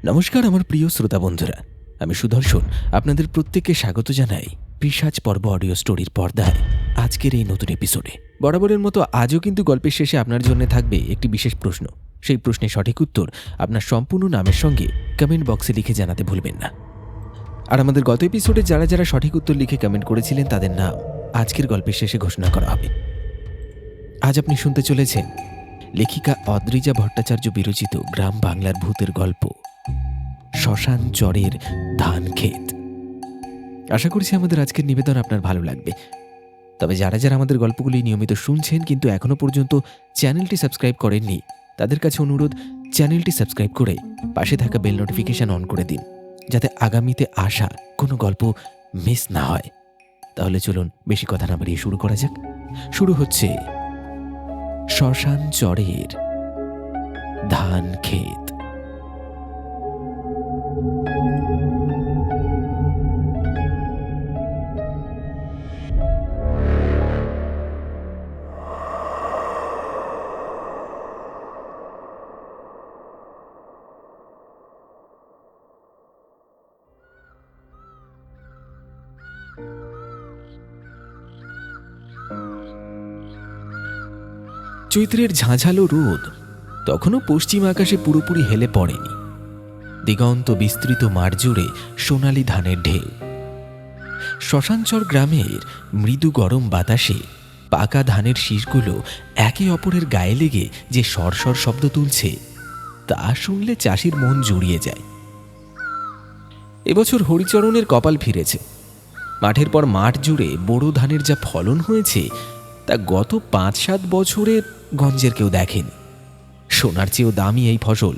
নমস্কার আমার প্রিয় শ্রোতা বন্ধুরা, আমি সুদর্শন আপনাদের প্রত্যেককে স্বাগত জানাই পিশাচ পর্ব অডিও স্টোরির পর্দায় আজকের এই নতুন এপিসোডে। বরাবরের মতো আজও কিন্তু গল্পের শেষে আপনার জন্য থাকবে একটি বিশেষ প্রশ্ন। সেই প্রশ্নের সঠিক উত্তর আপনার সম্পূর্ণ নামের সঙ্গে কমেন্ট বক্সে লিখে জানাতে ভুলবেন না। আর আমাদের গত এপিসোডে যারা যারা সঠিক উত্তর লিখে কমেন্ট করেছিলেন তাদের নাম আজকের গল্পের শেষে ঘোষণা করা হবে। আজ আপনি শুনতে চলেছেন লেখিকা অদ্রিজা ভট্টাচার্য বিরচিত গ্রাম বাংলার ভূতের গল্প শ্মশান চরের ধান ক্ষেত। আশা করছি আমাদের আজকের নিবেদন আপনার ভালো লাগবে। তবে যারা যারা আমাদের গল্পগুলি নিয়মিত শুনছেন কিন্তু এখনো পর্যন্ত চ্যানেলটি সাবস্ক্রাইব করেননি, তাদের কাছে অনুরোধ, চ্যানেলটি সাবস্ক্রাইব করে পাশে থাকা বেল নোটিফিকেশন অন করে দিন, যাতে আগামীতে আসা কোনো গল্প মিস না হয়। তাহলে চলুন বেশি কথা না বাড়িয়ে শুরু করা যাক। শুরু হচ্ছে শ্মশান চরের ধান ক্ষেত। চৈত্রের ঝাঁঝালো রোদ তখনও পশ্চিম আকাশে পুরোপুরি হেলে পড়েনি। দিগন্ত বিস্তৃত মাঠ জুড়ে সোনালি ধানের ঢেউ। শ্মশানচর গ্রামের মৃদু গরম বাতাসে পাকা ধানের শীষগুলো একে অপরের গায়ে লেগে যে সরসর শব্দ তুলছে তা শুনলে চাষির মন জুড়িয়ে যায়। এবছর হরিচরণের কপাল ফিরেছে। মাঠের পর মাঠ জুড়ে বোরো ধানের যা ফলন হয়েছে তা গত ৫-৭ বছরে গঞ্জের কেউ দেখেনি। সোনার চেয়েও দামি এই ফসল।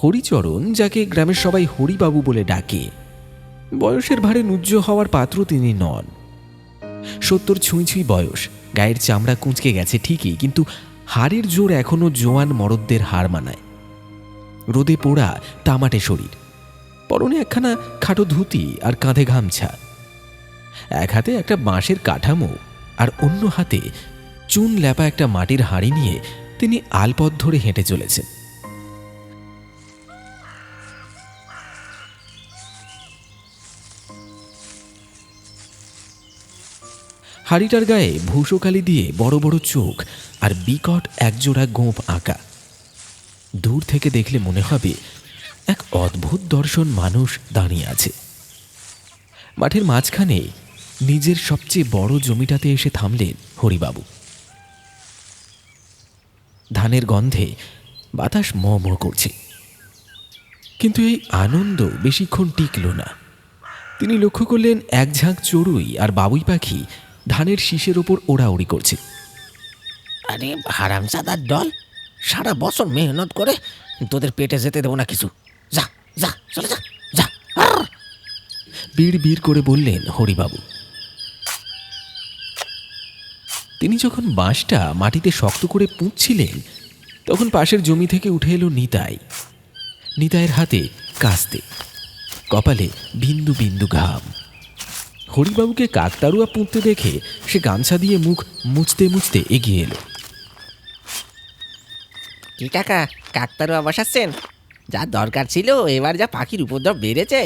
হরিচরণ, যাকে গ্রামের সবাই হরিবাবু বলে ডাকে, বয়সের ভারে নুজ্জ হওয়ার পাত্র তিনি নন। ৭০ ছুঁই ছুঁই বয়স, গায়ের চামড়া কুঁচকে গেছে ঠিকই, কিন্তু হাড়ের জোর এখনো জোয়ান মরদদের হার মানায়। রোদে পোড়া তামাটে শরীর, পরনে একখানা খাটো ধুতি আর কাঁধে গামছা। এক হাতে একটা বাঁশের কাঠামো আর অন্য হাতে চুন ল্যাপা একটা মাটির হাঁড়ি নিয়ে তিনি আলপথ ধরে হেঁটে চলেছেন। হাঁড়িটার গায়ে ভূষকালি দিয়ে বড় বড় চোখ আর বিকট একজোড়া গোঁফ আঁকা। দূর থেকে দেখলে মনে হবে এক অদ্ভুত দর্শন মানুষ দাঁড়িয়ে আছে। মাঠের মাঝখানে নিজের সবচেয়ে বড় জমিটাতে এসে থামলেন হরিবাবু। ধানের গন্ধে বাতাস ম ম করছে, কিন্তু এই আনন্দ বেশিক্ষণ টিকল না। তিনি লক্ষ্য করলেন এক ঝাঁক চড়ুই আর বাবুই পাখি ধানের শীষের ওপর ওড়াউড়ি করছে। আরে হারামজাদার দল, সারা বছর মেহনত করে তোদের পেটে যেতে দেবো না কিছু। যা যা চলে যা যা। বিড় বিড় করে বললেন হরিবাবু। তিনি যখন বাঁশটা মাটিতে শক্ত করে পুঁতছিলেন তখন পাশের জমি থেকে উঠে এলো নিতাই। নিতাইয়ের হাতে কাস্তে, কপালে বিন্দু বিন্দু ঘাম। হরিবাবুকে কাকতারুয়া পুঁততে দেখে সে গামছা দিয়ে মুখ মুছতে মুছতে এগিয়ে এলো। কি কাকা, কাকতারুয়া বসাচ্ছেন? যা দরকার ছিল, এবার যা পাখির উপদ্রব বেড়েছে,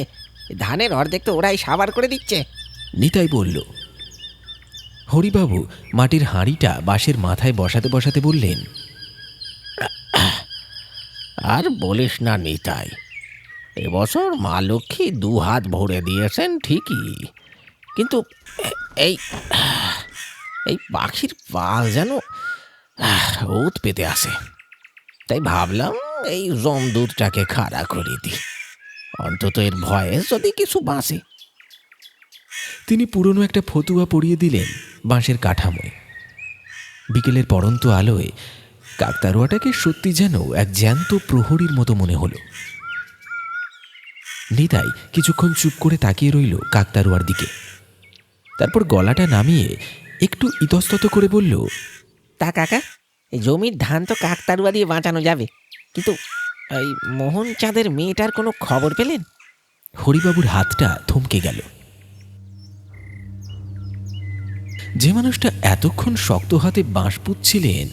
ধানের অর্ধেক তো ওরাই সাবার করে দিচ্ছে। নিতাই বলল। হরিবাবু মাটির হাঁড়িটা বাঁশের মাথায় বসাতে বসাতে বললেন, আর বলিস না নিতাই, এবছর মা লক্ষ্মী 2 হাত ভরে দিয়েছেন ঠিকই, কিন্তু এই এই পাখির পাল যেন ওত পেতে আসে। তাই ভাবলাম এই জমদূতটাকে খাড়া করে দিই, অন্তত এর ভয়ে যদি কিছু বাঁচে। তিনি পুরনো একটা ফতুয়া পরিয়ে দিলেন বাঁশের কাঠামোয়। বিকেলের পড়ন্ত আলোয় কাকতারুয়াটাকে সত্যি যেন এক জ্যান্ত প্রহরীর মতো মনে হলো। নিতাই কিছুক্ষণ চুপ করে তাকিয়ে রইল কাকতারুয়ার দিকে। তারপর গলাটা নামিয়ে একটু ইতস্তত করে বলল, তা কাকা, এই জমির ধান তো কাকতারুয়া দিয়ে বাঁচানো যাবে, কিন্তু এই মোহন চাঁদের মেয়েটার কোনো খবর পেলেন? হরিবাবুর হাতটা থমকে গেল। যে মানুষটা এতক্ষণ শক্ত হাতে বাঁশ পুঁতছিলেন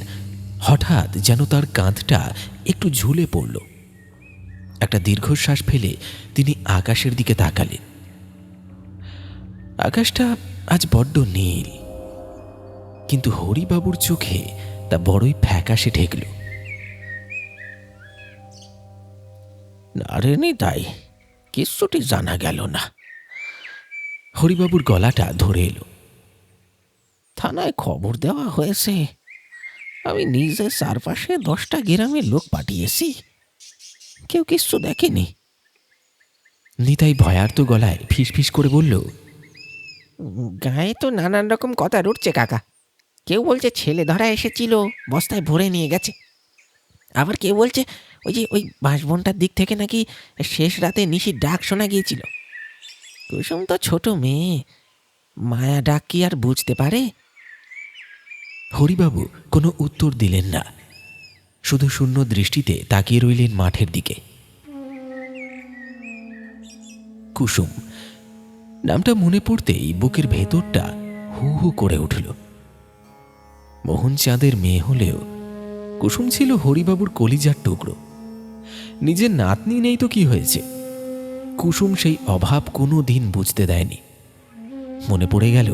হঠাৎ যেন তার কাঁধটা একটু ঝুলে পড়ল। একটা দীর্ঘশ্বাস ফেলে তিনি আকাশের দিকে তাকালেন। আকাশটা আজ বড্ড নীল, কিন্তু হরিবাবুর চোখে তা বড়ই ফ্যাকাশে ঠেকল। না রে নিতাই, কিচ্ছুটি জানা গেল না। হরিবাবুর গলাটা ধরে এলো। থানায় খবর দেওয়া হয়েছে, আমি নিজে চারপাশে 10টা গ্রামের লোক পাঠিয়েছি, কেউ কিচ্ছু দেখেনি। নিতাই ভয়ার্ত গলায় ফিসফিস করে বলল, গায়ে তো নানান রকম কথা উঠছে কাকা। কেউ বলছে ছেলে ধরা এসেছিল, বস্তায় ভরে নিয়ে গেছে। আবার কেউ বলছে ওই বাঁশবনটার দিক থেকে নাকি শেষ রাতে নিশির ডাক শোনা গিয়েছিল। কুসুম তো ছোট মেয়ে, মায়া ডাক কি আর বুঝতে পারে? হরিবাবু কোনো উত্তর দিলেন না, শুধু শূন্য দৃষ্টিতে তাকিয়ে রইলেন মাঠের দিকে। কুসুম নামটা মনে পড়তেই বুকের ভেতরটা হু হু করে উঠল। মোহন চাঁদের মেয়ে হলেও কুসুম ছিল হরিবাবুর কলিজার টুকরো। নিজের নাতনি নেই তো কি হয়েছে, কুসুম সেই অভাব কোনো দিন বুঝতে দেয়নি। মনে পড়ে গেল,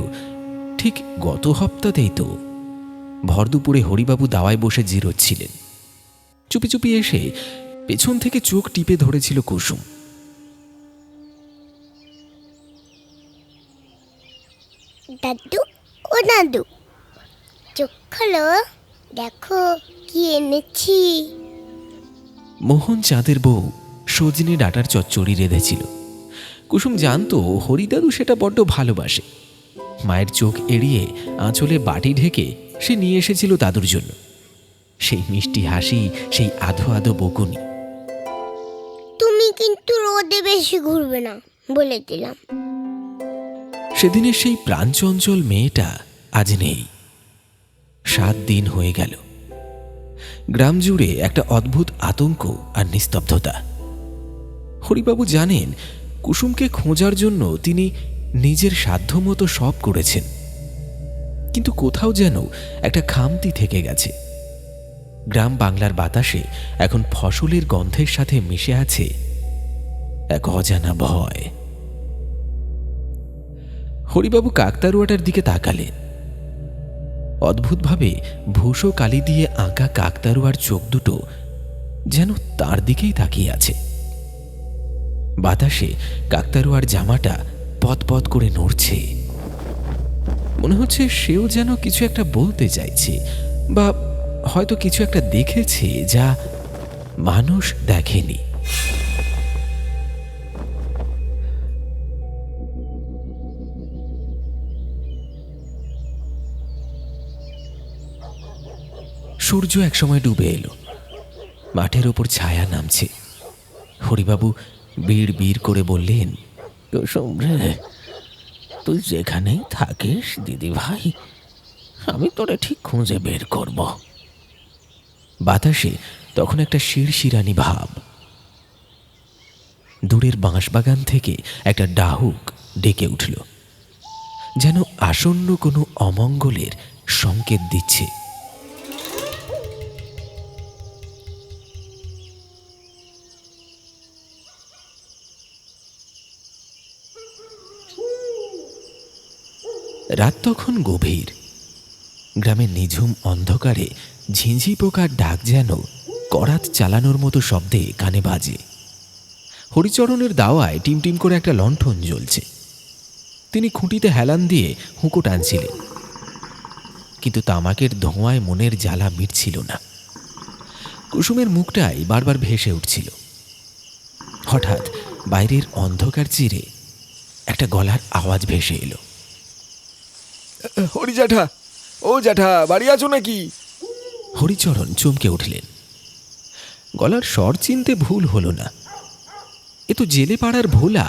ঠিক গত সপ্তাহেই তো ভর দুপুরে হরিবাবু দাওয়ায় বসে জিরোচ্ছিলেন। চুপি চুপি এসে পেছন থেকে চোখ টিপে ধরেছিল কুসুম। দাদু, ও দাদু, চোখ খোলো, দেখো কি এনেছি। মোহন চাঁদের বউ সজনে ডাটার চচ্চড়ি রেঁধেছিল। কুসুম জানতো হরিদাদু সেটা বড্ড ভালোবাসে। মায়ের চোখ এড়িয়ে আঁচলে বাটি ঢেকে সে নিয়ে এসেছিল দাদুর জন্য। সেই মিষ্টি হাসি, সেই আধো আধো বকুনি। তুমি কিন্তু রোদে বেশি ঘুরবে না, বলে দিলাম। সেদিনের সেই প্রাণচঞ্চল মেয়েটা আজ নেই। 7 দিন হয়ে গেল। গ্রাম জুড়ে একটা অদ্ভুত আতঙ্ক আর নিস্তব্ধতা। হরিবাবু জানেন কুসুমকে খোঁজার জন্য তিনি নিজের সাধ্যমতো সব করেছেন, কিন্তু কোথাও যেন একটা খামতি থেকে গেছে। গ্রাম বাংলার বাতাসে এখন ফসলের গন্ধের সাথে মিশে আছে এক অজানা ভয়। হরিবাবু কাকতারুয়াটার দিকে তাকালেন। অদ্ভুতভাবে ভূষো কালি দিয়ে আঁকা কাকতারুয়ার চোখ দুটো যেন তার দিকেই তাকিয়ে আছে। বাতাসে কাকতারুয়ার জামাটা পতপত করে নড়ছে। মনে হচ্ছে সেও যেন কিছু একটা বলতে চাইছে, বা হয়তো কিছু একটা দেখেছে যা মানুষ দেখেনি। সূর্য একসময় ডুবে এলো। মাঠের ওপর ছায়া নামছে। হরিবাবু বীড় বীড় করে বললেন, কুসুম রে, তুই যেখানেই থাকিস দিদি ভাই, আমি তোরে ঠিক খুঁজে বের করব। বাতাসে তখন একটা শিরশিরানি ভাব। দূরের বাঁশবাগান থেকে একটা ডাহুক ডেকে উঠল, যেন আসন্ন কোনো অমঙ্গলের সংকেত দিচ্ছে। রাত তখন গভীর। গ্রামের নিঝুম অন্ধকারে ঝিঁঝি পোকার ডাক যেন করাত চালানোর মতো শব্দে কানে বাজে। হরিচরণের দাওয়ায় টিমটিম করে একটা লণ্ঠন জ্বলছে। তিনি খুঁটিতে হেলান দিয়ে হুঁকো টানছিলেন, কিন্তু তামাকের ধোঁয়ায় মনের জ্বালা মিটছিল না। কুসুমের মুখটাই বারবার ভেসে উঠছিল। হঠাৎ বাইরের অন্ধকার চিরে একটা গলার আওয়াজ ভেসে এলো। হরি জ্যাঠা, ও জ্যাঠা, বাড়ি আছো নাকি? হরিচরণ চমকে উঠলেন। গলার স্বর চিনতে ভুল হলো না, এ তো জেলে পাড়ার ভোলা।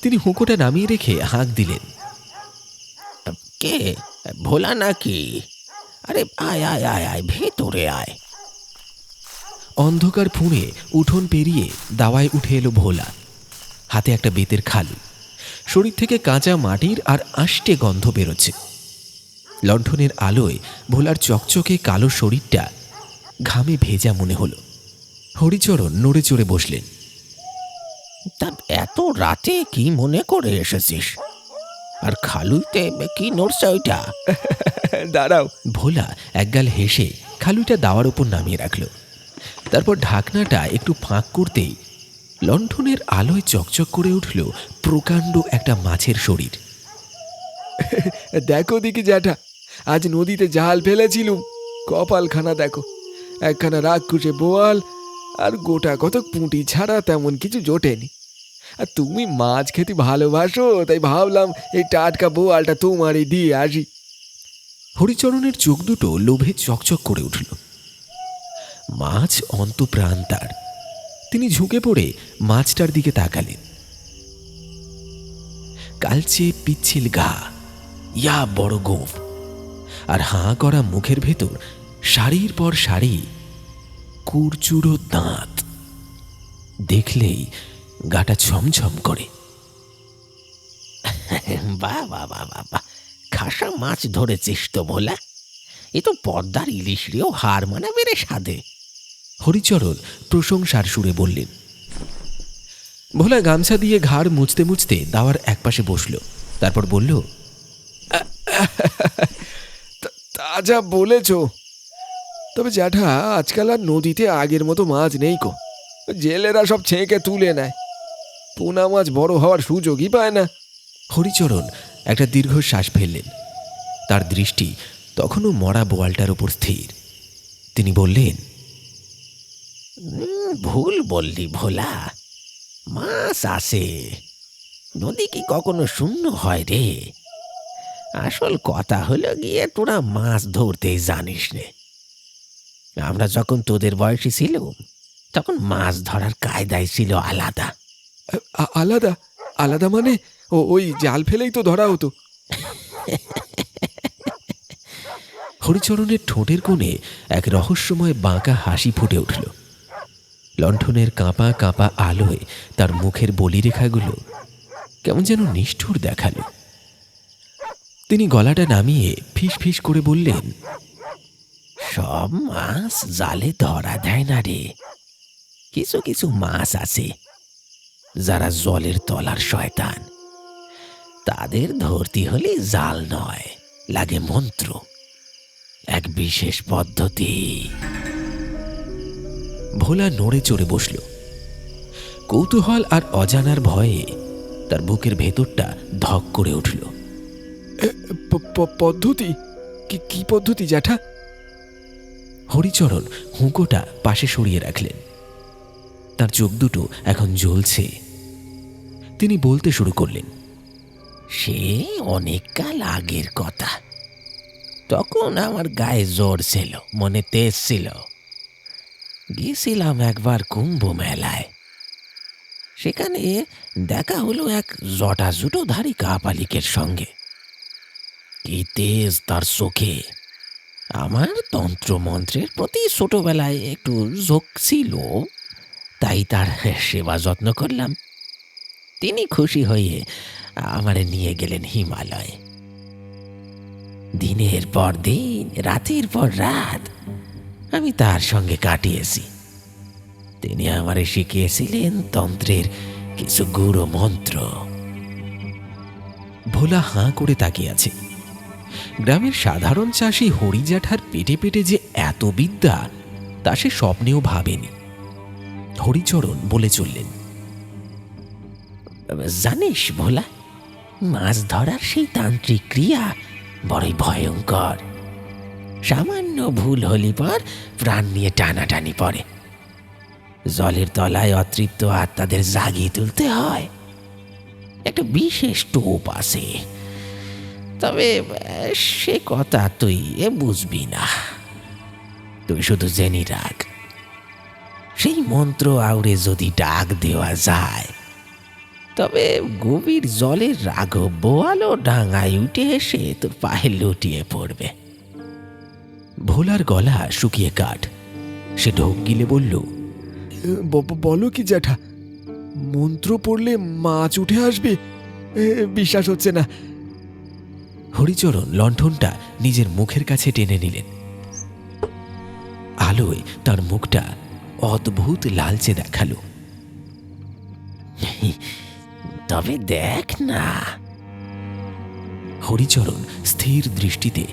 তিনি হুঁকোটা নামিয়ে রেখে হাঁক দিলেন, কে? ভোলা নাকি? আরে আয় আয় আয় আয়, ভেতরে আয়। অন্ধকার ফুঁড়ে উঠোন পেরিয়ে দাওয়ায় উঠে এলো ভোলা। হাতে একটা বেতের খালু, শরীর থেকে কাঁচা মাটির আর আষ্টে গন্ধ বেরোচ্ছে। লণ্ঠনের আলোয় ভোলার চকচকে কালো শরীরটা ঘামে ভেজা মনে হলো। হরিচরণ নড়ে চড়ে বসলেন। তা এত রাতে কি মনে করে এসেছিস? আর খালুইতে কি নড়ছে ওইটা? দাঁড়াও। ভোলা একগাল হেসে খালুইটা দাওয়ার উপর নামিয়ে রাখল। তারপর ঢাকনাটা একটু ফাঁক করতেই লণ্ঠনের আলোয় চকচক করে উঠল প্রকাণ্ড একটা মাছের শরীর। দেখো দেখি জ্যাঠা, আজ নদীতে জাল ফেলেছিলুম, কপালখানা দেখো, একখানা রাক্ষসে বোয়াল আর গোটা কত পুঁটি ছাড়া তেমন কিছু জোটেনি। আর তুমি মাছ খেতে ভালোবাসো, তাই ভাবলাম এই টাটকা বোয়ালটা তোমারই দিয়ে আসি। হরিচরণের চোখ দুটো লোভে চকচক করে উঠল। মাছ অন্তপ্রাণ তার। তিনি ঝুঁকে পড়ে মাছটার দিকে তাকালেন। কালচে পিচ্ছিল গা, ইয়া বড় গোঁফ, আর হাঁ করা মুখের ভেতর সারির পর সারি কুরচুরো দাঁত। দেখলেই গাটা ছমছম করে। বাহ বাহ বাহ বাহ বাহ, খাসা মাছ ধরেছিস তো ভোলা। এ তো পদ্মার ইলিশ রেও হার মানাবে রে স্বাদে। হরিচরণ প্রশংসার সুরে বললেন। ভোলা গামছা দিয়ে ঘাড় মুছতে মুছতে দাওয়ার একপাশে বসল। তারপর বলল, তা যা বলেছ, তবে জ্যাঠা আজকাল আর নদীতে আগের মতো মাছ নেই কো। জেলেরা সব ছেঁকে তুলে নেয়, পোনা মাছ বড় হওয়ার সুযোগই পায় না। হরিচরণ একটা দীর্ঘশ্বাস ফেললেন। তার দৃষ্টি তখনও মরা বোয়ালটার উপর স্থির। তিনি বললেন, ভুল বললি ভোলা, মাছ আসে। নদী কি কখনো শূন্য হয় রে? আসল কথা হলো গিয়ে তোরা মাছ ধরতেই জানিস নে। আমরা যখন তোদের বয়সী ছিলুম তখন মাছ ধরার কায়দাই ছিল আলাদা। আলাদা? আলাদা মানে ওই জাল ফেলেই তো ধরা হতো। হরিচরণের ঠোঁটের কোণে এক রহস্যময় বাঁকা হাসি ফুটে উঠল। লণ্ঠনের কাঁপা কাঁপা আলোয় তার মুখের বলিরেখাগুলো কেমন যেন নিষ্ঠুর দেখালো। তিনি গলাটা নামিয়ে ফিস ফিস করে বললেন, সব মাছ জালে ধরা দেয় না রে। কিছু কিছু মাছ আছে যারা জলের তলার শয়তান। তাদের ধরতে হলে জাল নয়, লাগে মন্ত্র, এক বিশেষ পদ্ধতি। ভোলা নড়ে চড়ে বসল। কৌতূহল আর অজানার ভয়ে তার বুকের ভেতরটা ধক করে উঠল। পদ্ধতি? কি পদ্ধতি জ্যাঠা? হরিচরণ হুঁকোটা পাশে সরিয়ে রাখলেন। তার চোখ দুটো এখন জ্বলছে। তিনি বলতে শুরু করলেন, সে অনেক কাল আগের কথা। তখন আমার গায়ে জোর ছিল, মনে তেজ ছিল। গিয়েছিলাম একবার কুম্ভ মেলায়। সেখানে দেখা হলো এক জটাজুটোধারী কাপালিকের সঙ্গে। কি তেজ তার চোখে! আমার তন্ত্রমন্ত্রের প্রতি ছোটবেলায় একটু ঝোঁক ছিল, তাই তার সেবা যত্ন করলাম। তিনি খুশি হয়ে আমারে নিয়ে গেলেন হিমালয়ে। দিনের পর দিন, রাতের পর রাত আমি তার সঙ্গে কাটিয়েছি। তিনি আমারে শিখিয়েছিলেন তন্ত্রের কিছু গূঢ় মন্ত্র। ভোলা হাঁ করে তাকিয়ে আছে। গ্রামের সাধারণ চাষি হরি জ্যাঠার পেটে পেটে যে এত বিদ্যা তা সে স্বপ্নেও ভাবেনি। হরিচরণ বলে চললেন, জানিস ভোলা, মাছ ধরার সেই তান্ত্রিক ক্রিয়া বড়ই ভয়ঙ্কর। সামান্য ভুল হলি পর প্রাণ নিয়ে টানাটানি পড়ে। জলের তলায় অতৃপ্ত আত্মাদের জাগিয়ে তুলতে হয়। একটা বিশেষ টোপ আছে, তবে সে কথা তুই বুঝবি না। তুই শুধু জেনে রাখ, সেই মন্ত্র আউড়ে যদি ডাক দেওয়া যায় তবে গভীর জলের রাঘব বোয়ালও ডাঙায় উঠে এসে তোর পায়ে লুটিয়ে পড়বে। ভোলার গলা শুকিয়ে কাঠ। সে ঢোক গিলে বলল, বলো কি জ্যাঠা, মন্ত্র পড়লে মাছ উঠে আসবে? বিশ্বাস হচ্ছে না। হরিচরণ লণ্ঠনটা নিজের মুখের কাছে টেনে নিলেন। আলোয় তার মুখটা অদ্ভুত লালচে দেখালো। তবে দেখ না। হরিচরণ স্থির দৃষ্টিতে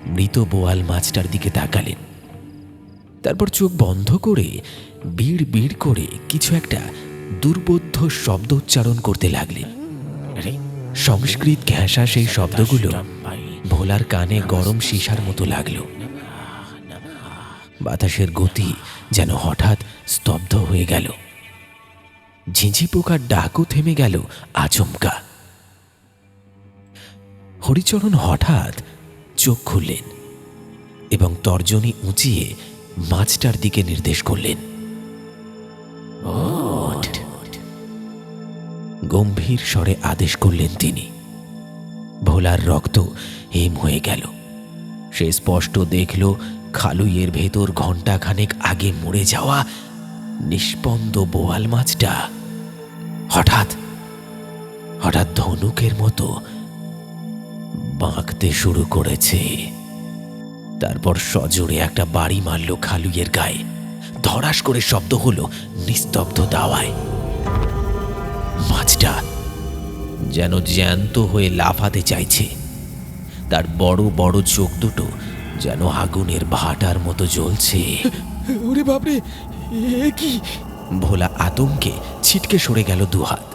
মৃত বোয়াল মাছটার দিকে তাকালেন। তারপর চোখ বন্ধ করে বিড় বিড় করে কিছু একটা দুর্বোধ্য শব্দ উচ্চারণ করতে লাগলেন। সংস্কৃত ঘেঁষা সেই শব্দগুলো ভোলার কানে গরম সীসার মতো লাগলো। বাতাসের গতি যেন হঠাৎ স্তব্ধ হয়ে গেল। ঝিঁঝি পোকার ডাকও থেমে গেল আচমকা। হরিচরণ হঠাৎ চোখ খুললেন এবং তর্জনী উঁচিয়ে মাছটার দিকে নির্দেশ করলেন। ওঠ! গম্ভীর স্বরে আদেশ করলেন তিনি। ভোলার রক্ত হিম হয়ে গেল। সে স্পষ্ট দেখল খালুইয়ের ভেতর ঘণ্টাখানেক আগে মরে যাওয়া নিষ্পন্দ বোয়াল মাছটা হঠাৎ হঠাৎ ধনুকের মতো বাঁকতে শুরু করেছে। তারপর সজোরে একটা বাড়ি মারল খালুইয়ের গায়ে। ধড়াস করে শব্দ হলো নিস্তব্ধ দাওয়ায়। মাছটা যেন জ্যান্ত হয়ে লাফাতে চাইছে। তার বড় বড় চোখ দুটো যেন আগুনের ভাটার মতো জ্বলছে। ওরে বাপরে, এ কি! ভোলা আতঙ্কে ছিটকে সরে গেল দুহাত।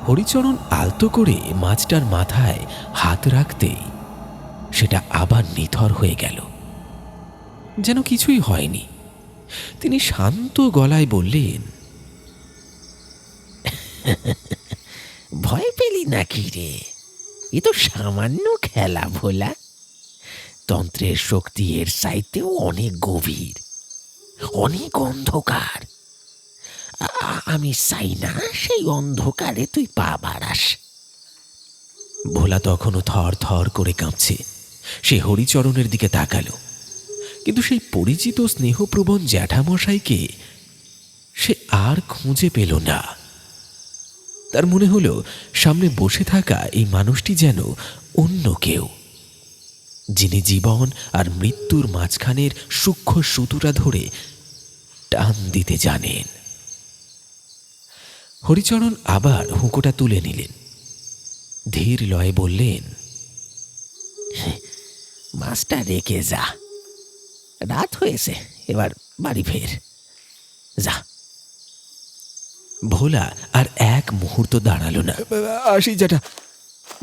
হরিচরণ আলতো করে মাছটার মাথায় হাত রাখতেই সেটা আবার নিথর হয়ে গেল, যেন কিছুই হয়নি। তিনি শান্ত গলায় বললেন, ভয় পেলি নাকি রে? এ তো সামান্য খেলা ভোলা। তন্ত্রের শক্তি এর চাইতেও অনেক গভীর, অনেক অন্ধকার। আমি চাই না সেই অন্ধকারে তুই পা বাড়াস। ভোলা তখনও থর থর করে কাঁপছে। সে হরিচরণের দিকে তাকালো, কিন্তু সেই পরিচিত স্নেহপ্রবণ জ্যাঠামশাইকে সে আর খুঁজে পেল না। তার মনে হলো সামনে বসে থাকা এই মানুষটি যেন অন্য কেউ, যিনি জীবন আর মৃত্যুর মাঝখানের সূক্ষ্ম সুতুটা ধরে টান দিতে জানেন। হরিচরণ আবার হুঁকোটা তুলে নিলেন। ধীর লয়ে বললেন, মাছটা রেখে যা। রাত হয়েছে, এবার বাড়ি ফের যা। ভোলা আর এক মুহূর্ত দাঁড়ালো না। আসি জ্যাঠা।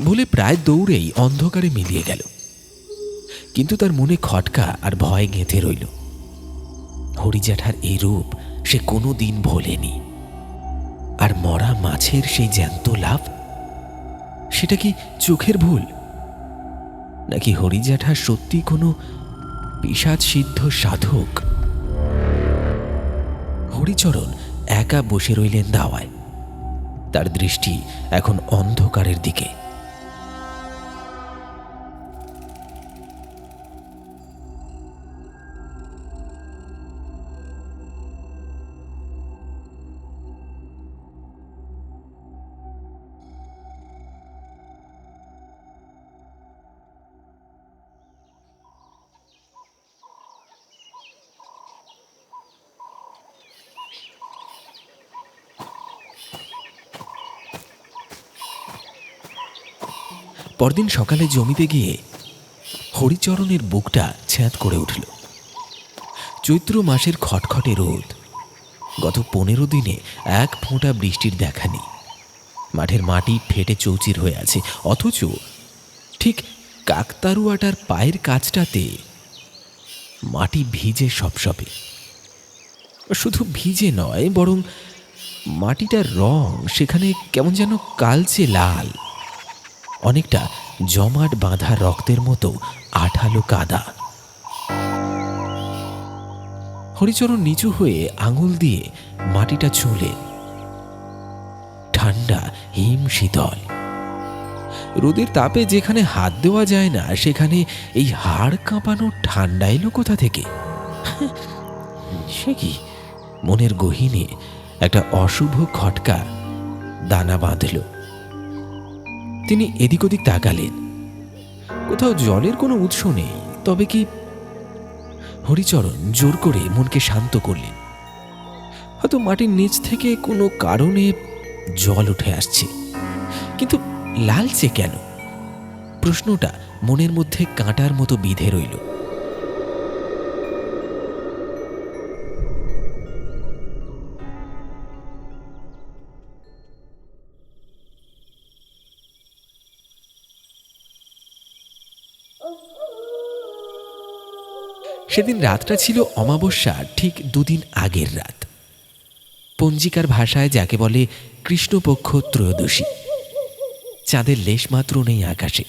বলে প্রায় দৌড়েই অন্ধকারে মিলিয়ে গেল। কিন্তু তার মনে খটকা আর ভয় গেঁথে রইল। হরিজ্যাঠার এই রূপ সে কোনো দিন ভোলেনি। আর মরা মাছের সেই জ্যান্ত লাভ, সেটা কি চোখের ভুল, নাকি হরিজ্যাঠা সত্যি কোনো পিশাচ সিদ্ধ সাধক? হরিচরণ একা বসে রইলেন দাওয়ায়। তার দৃষ্টি এখন অন্ধকারের দিকে। পরদিন সকালে জমিতে গিয়ে হরিচরণের বুকটা ছ্যাঁত করে উঠল। চৈত্র মাসের খটখটে রোদ। গত 15 দিনে এক ফোঁটা বৃষ্টির দেখা নেই। মাঠের মাটি ফেটে চৌচির হয়ে আছে, অথচ ঠিক কাকতারুয়াটার পায়ের কাছটাতে মাটি ভিজে সপসপে। শুধু ভিজে নয়, বরং মাটিটার রং সেখানে কেমন যেন কালচে লাল, অনেকটা জমাট বাঁধা রক্তের মতো আঠালো কাদা। হরিচরণ নিচু হয়ে আঙুল দিয়ে মাটিটা ছুঁলেন। ঠান্ডা হিম শীতল। রোদের তাপে যেখানে হাত দেওয়া যায় না, সেখানে এই হাড় কাঁপানো ঠান্ডা এলো কোথা থেকে? সে কি? মনের গহীনে একটা অশুভ খটকা দানা বাঁধল। তিনি এদিক ওদিক তাকালেন। কোথাও জলের কোনো উৎস নেই। তবে কি? হরিচরণ জোর করে মনকে শান্ত করলেন। হয়তো মাটির নিচ থেকে কোনো কারণে জল উঠে আসছে, কিন্তু লালচে কেন? প্রশ্নটা মনের মধ্যে কাঁটার মতো বিঁধে রইল। সেদিন রাতটা ছিল অমাবস্যার ঠিক 2 দিন আগের রাত। পঞ্জিকার ভাষায় যাকে বলে কৃষ্ণপক্ষ ত্রয়োদশী। চাঁদের লেশমাত্র নেই আকাশে।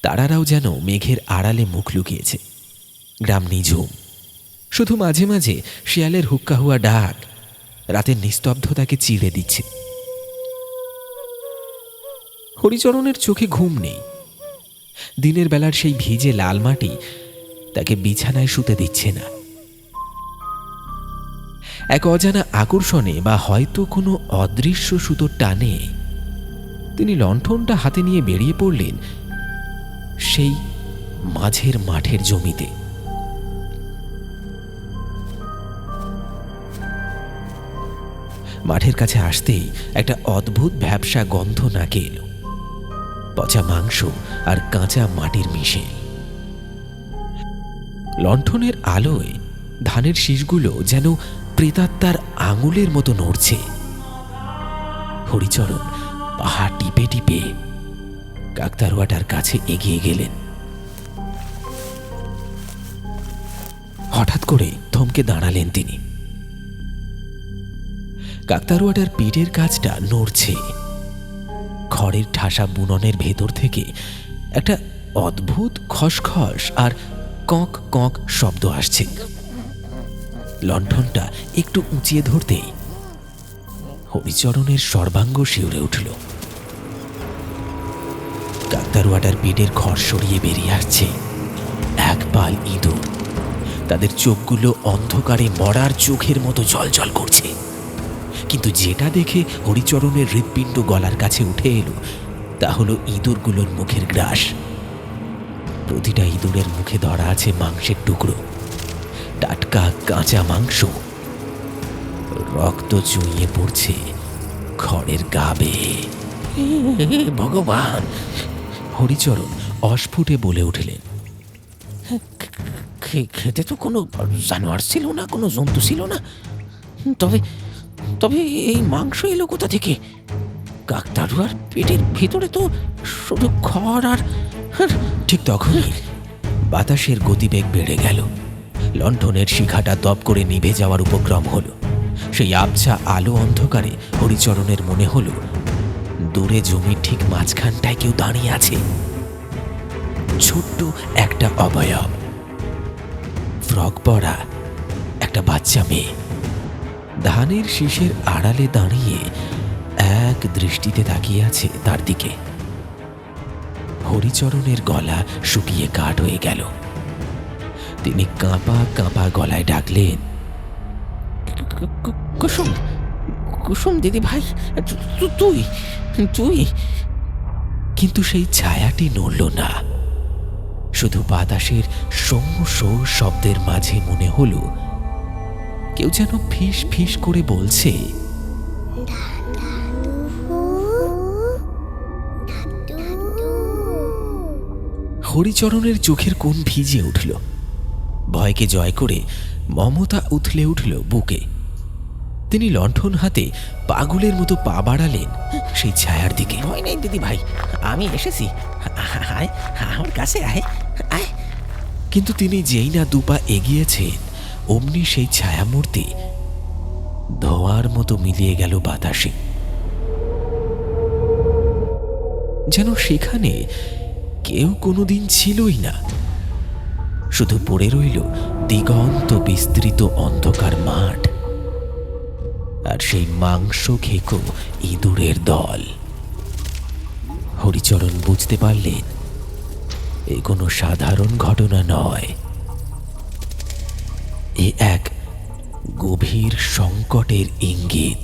তারারাও যেন মেঘের আড়ালে মুখ লুকিয়েছে। গ্রাম নিঝুম, শুধু মাঝে মাঝে শিয়ালের হুক্কা হুয়া ডাক রাতের নিস্তব্ধতাকে চিড়ে দিচ্ছে। হরিচরণের চোখে ঘুম নেই। দিনের বেলার সেই ভিজে লাল মাটি তাকে বিছানায় শুতে দিচ্ছে না। এক অজানা আকর্ষণে বা হয়তো কোনো অদৃশ্য সুতোর টানে তিনি লণ্ঠনটা হাতে নিয়ে বেরিয়ে পড়লেন সেই মাঝের মাঠের জমিতে। মাঠের কাছে আসতেই একটা অদ্ভুত ভ্যাপসা গন্ধ নাকে এলো। পচা মাংস আর কাঁচা মাটির মিশেল। লণ্ঠনের আলোয় ধানের শীষগুলো যেন প্রেতাত্মার আঙুলের মতো নড়ছে। হরিচরণ পাহাড় টিপে টিপে কাকতাড়ুয়াটার কাছে এগিয়ে গেলেন। হঠাৎ করে থমকে দাঁড়ালেন তিনি। কাকতাড়ুয়াটার পিঠের কাছটা নড়ছে। খড়ের ঠাসা বুননের ভেতর থেকে একটা অদ্ভুত খসখস আর কক কক শব্দ আসছে। লণ্ঠনটা একটু উঁচিয়ে ধরতেই হরিচরণের সর্বাঙ্গ শিউরে উঠল। কাকতাড়ুয়াটার পিঠের খড় সরিয়ে বেরিয়ে আসছে এক পাল ইঁদুর। তাদের চোখগুলো অন্ধকারে মরার চোখের মতো জ্বলজ্বল করছে। কিন্তু যেটা দেখে হরিচরণের হৃৎপিণ্ড গলার কাছে উঠে এলো তা হলো ইঁদুরগুলোর মুখের গ্রাস। প্রতিটা ইঁদুরের মুখে ধরা আছে মাংসের টুকরো, টাটকা কাঁচা মাংস। রক্ত চুইয়ে পড়ছে খড়ের গা বেয়ে। ভগবান! হরিচরণ অস্ফুটে বলে উঠলেন। খেতে তো কোনো জানোয়ার ছিল না, কোনো জন্তু ছিল না। তবে তবে এই মাংস এলো কোথা থেকে? কাকতাড়ুয়ার পেটের ভিতরে তো শুধু খড় আর ঠিক তখনই বাতাসের গতিবেগ বেড়ে গেল। লণ্ঠনের শিখাটা দপ করে নিভে যাওয়ার উপক্রম হলো। সেই আবছা আলো অন্ধকারে হরিচরণের মনে হলো দূরে জমির ঠিক মাঝখানটায় কেউ দাঁড়িয়ে আছে। ছোট্ট একটা অবয়ব, ফ্রক পরা একটা বাচ্চা মেয়ে ধানের শীষের আড়ালে দাঁড়িয়ে এক দৃষ্টিতে তাকিয়ে আছে তার দিকে। হরিচরণের গলা শুকিয়ে কাঠ হয়ে গেল। তিনি কাঁপা কাঁপা গলায় ডাকলেন, কুসুম, কুসুম দিদি ভাই, তুই তুই কিন্তু সেই ছায়াটি নড়ল না। শুধু বাতাসের সৌম্য সৌ শব্দের মাঝে মনে হলো কেউ যেন ফিস ফিস করে বলছে, হরিচরণের চোখের কোণ ভিজে উঠল। ভয়কে জয় করে মমতা উথলে উঠল বুকে। তিনি লণ্ঠন হাতে পাগলের মতো পা বাড়ালেন সেই ছায়ার দিকে। ভয় নেই দিদি ভাই, আমি এসেছি। আয়, আমার কাছে আয়, আয়। কিন্তু তিনি যেই না দুপা এগিয়েছেন অমনি সেই ছায়ামূর্তি ধোঁয়ার মতো মিলিয়ে গেল বাতাসে। যেন সেখানে কেউ কোনোদিন ছিলই না। শুধু পড়ে রইল দিগন্ত বিস্তৃত অন্ধকার মাঠ আর সেই মাংস খেকো ইঁদুরের দল। হরিচরণ বুঝতে পারলেন এ কোনো সাধারণ ঘটনা নয়, এ এক গভীর সংকটের ইঙ্গিত।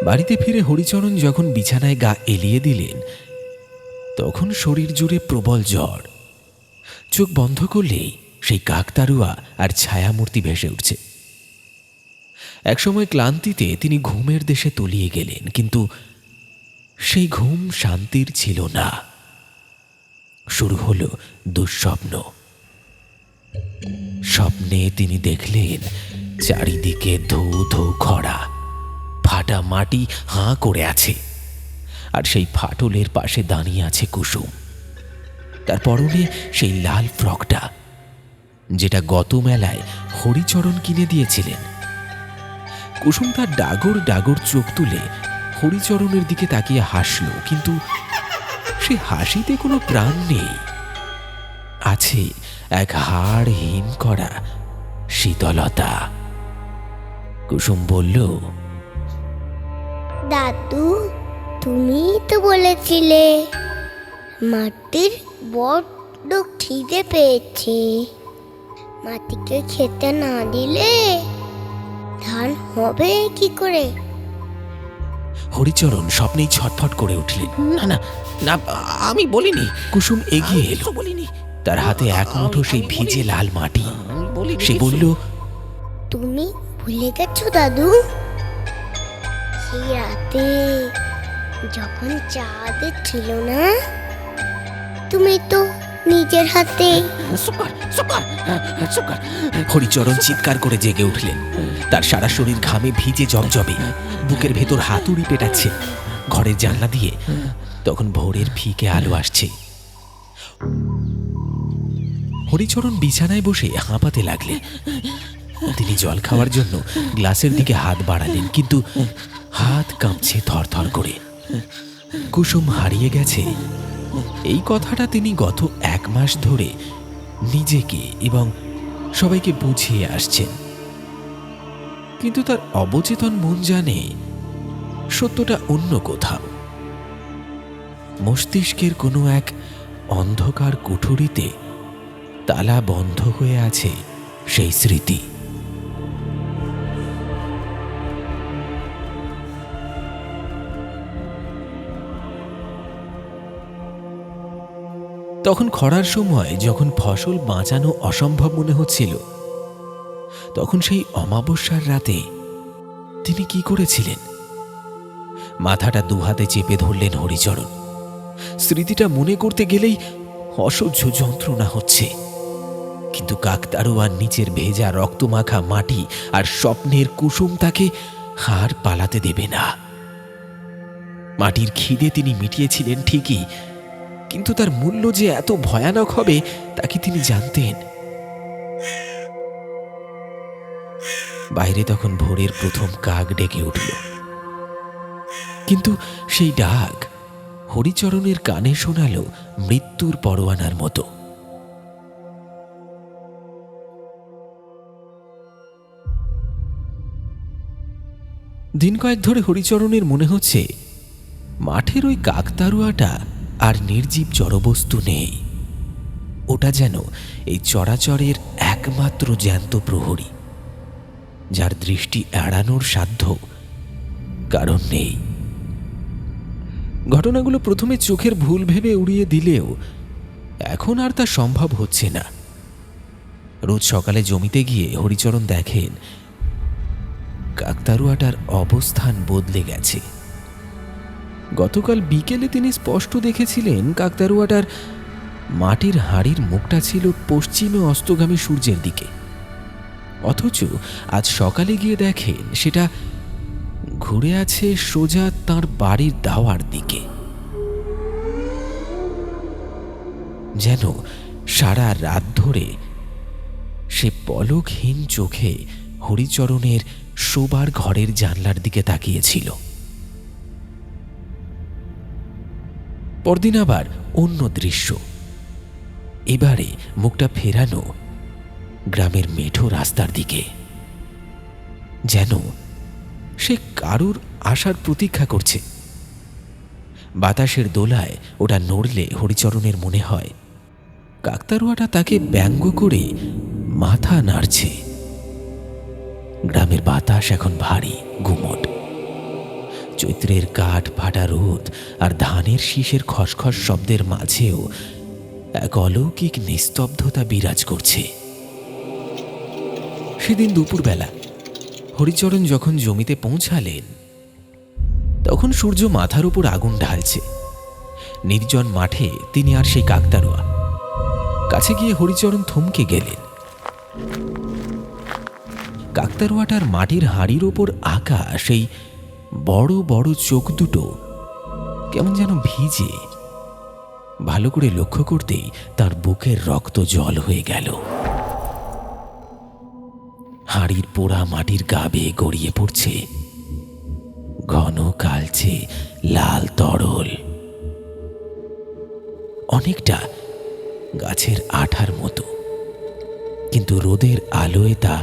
বাড়িতে ফিরে হরিচরণ যখন বিছানায় গা এলিয়ে দিলেন তখন শরীর জুড়ে প্রবল জ্বর। চোখ বন্ধ করলেই সেই কাকতাড়ুয়া আর ছায়ামূর্তি ভেসে উঠছে। একসময় ক্লান্তিতে তিনি ঘুমের দেশে তলিয়ে গেলেন, কিন্তু সেই ঘুম শান্তির ছিল না। শুরু হলো দুঃস্বপ্ন। স্বপ্নে তিনি দেখলেন চারিদিকে ধো ধো খরা, ফাটা মাটি হাঁ করে আছে, আর সেই ফাটলের পাশে দাঁড়িয়ে আছে কুসুম। তার পরনে সেই লাল ফ্রকটা যেটা গত মেলায় হরিচরণ কিনে দিয়েছিলেন। কুসুম তার ডাগর ডাগর চোখ তুলে হরিচরণের দিকে তাকিয়ে হাসল, কিন্তু সে হাসিতে কোনো প্রাণ নেই। আছে এক হাড় হিম করা শীতলতা। কুসুম বলল, দাদু, তুমি তো বলেছিলে মাটির বড্ড খিদে পেয়েছে, মাটিকে খেতে না দিলে ধান হবে কি করে? হরিচরণ স্বপ্নেই ছটফট করে উঠলেন। না না না, আমি বলিনি। কুসুম এগিয়ে আমি এলো, তো বলিনি। তার হাতে এক মুঠো সেই ভিজে লাল মাটি। আমি বলিনি সে কিছু। বলল, তুমি ভুলে গেছো দাদু? সেই রাতে যখন চাঁদ ছিল না, তুমি তো নিজের হাতে সুকার সুকার সুকার। হরিচরণ চিৎকার করে জেগে উঠলেন। তার সারা শরীর ঘামে ভিজে জবজবে, বুকের ভেতর হাতুড়ি পেটাচ্ছে। ঘরের জানলা দিয়ে তখন ভোরের ফিকে আলো আসছে। হরিচরণ বিছানায় বসে হাঁপাতে লাগলেন। তিনি জল খাওয়ার জন্য গ্লাসের দিকে হাত বাড়ালেন, কিন্তু হাত কাঁপছে থরথর করে। কুসুম হারিয়ে গেছে এই কথাটা তিনি গত 1 মাস ধরে নিজেকে এবং সবাইকে বুঝিয়ে আসছেন, কিন্তু তার অবচেতন মন জানে সত্যটা অন্য কোথাও। মস্তিষ্কের কোনো এক অন্ধকার কুঠুরিতে তালা বন্ধ হয়ে আছে সেই স্মৃতি। তখন খরার সময় যখন ফসল বাঁচানো অসম্ভব মনে হচ্ছিল, তখন সেই অমাবস্যার রাতে তিনি কি করেছিলেন? মাথাটা দুহাতে চেপে ধরলেন হরিচরণ। স্মৃতিটা মনে করতে গেলেই অসহ্য যন্ত্রণা হচ্ছে, কিন্তু কাকতাড়ুয়ার নিচের ভেজা রক্তমাখা মাটি আর স্বপ্নের কুসুম তাকে হার পালাতে দেবে না। মাটির খিদে তিনি মিটিয়েছিলেন ঠিকই, কিন্তু তার মূল্য যে এত ভয়ানক হবে তা কি তিনি জানতেন? বাইরে তখন ভোরের প্রথম কাক ডেকে উঠল, কিন্তু সেই ডাক হরিচরণের কানে শোনালো মৃত্যুর পরোয়ানার মতো। দিন কয়েক ধরে হরিচরণের মনে হচ্ছে মাঠের ওই কাকতাড়ুয়াটা আর নির্জীব জড়বস্তু নেই। ওটা যেন এই চরাচরের একমাত্র জ্যান্ত প্রহরী, যার দৃষ্টি এড়ানোর সাধ্য কারণ নেই। ঘটনাগুলো প্রথমে চোখের ভুল ভেবে উড়িয়ে দিলেও এখন আর তা সম্ভব হচ্ছে না। রোজ সকালে জমিতে গিয়ে হরিচরণ দেখেন কাকতাড়ুয়াটার অবস্থান বদলে গেছে। গতকাল বিকেলে তিনি স্পষ্ট দেখেছিলেন কাকতাড়ুয়াটার মাটির হাঁড়ির মুখটা ছিল পশ্চিমে অস্তগামী সূর্যের দিকে, অথচ আজ সকালে গিয়ে দেখেন সেটা ঘুরে আছে সোজা তাঁর বাড়ির দাওয়ার দিকে। যেন সারা রাত ধরে সে পলকহীন চোখে হরিচরণের শোবার ঘরের জানলার দিকে তাকিয়েছিল। পরদিন আবার অন্য দৃশ্য। এবারে মুখটা ফেরানো গ্রামের মেঠো রাস্তার দিকে, যেন সে কারুর আসার প্রতীক্ষা করছে। বাতাসের দোলায় ওটা নড়লে হরিচরণের মনে হয় কাকতাড়ুয়াটা তাকে ব্যঙ্গ করে মাথা নাড়ছে। গ্রামের বাতাস এখন ভারী গুমট, চৈত্রের কাঠ ফাটা রোদ আর ধানের শীষের খসখস শব্দের মাঝেও এক অলৌকিক নিস্তব্ধতা বিরাজ করছে। সেদিন দুপুরবেলা হরিচরণ যখন জমিতে পৌঁছালেন, তখন সূর্য মাথার উপর আগুন ঢালছে। নির্জন মাঠে তিনি আর সেই কাকতাড়ুয়া। কাছে গিয়ে হরিচরণ থমকে গেলেন। কাকতাড়ুয়াটার মাটির হাঁড়ির ওপর আঁকা সেই বড় বড় চোখ দুটো কেমন যেন ভিজে। ভালো করে লক্ষ্য করতেই তার বুকের রক্ত জল হয়ে গেল। হাঁড়ির পোড়া মাটির গা বেয়ে গড়িয়ে পড়ছে ঘন কালচে লাল তরল, অনেকটা গাছের আঠার মতো, কিন্তু রোদের আলোয় তা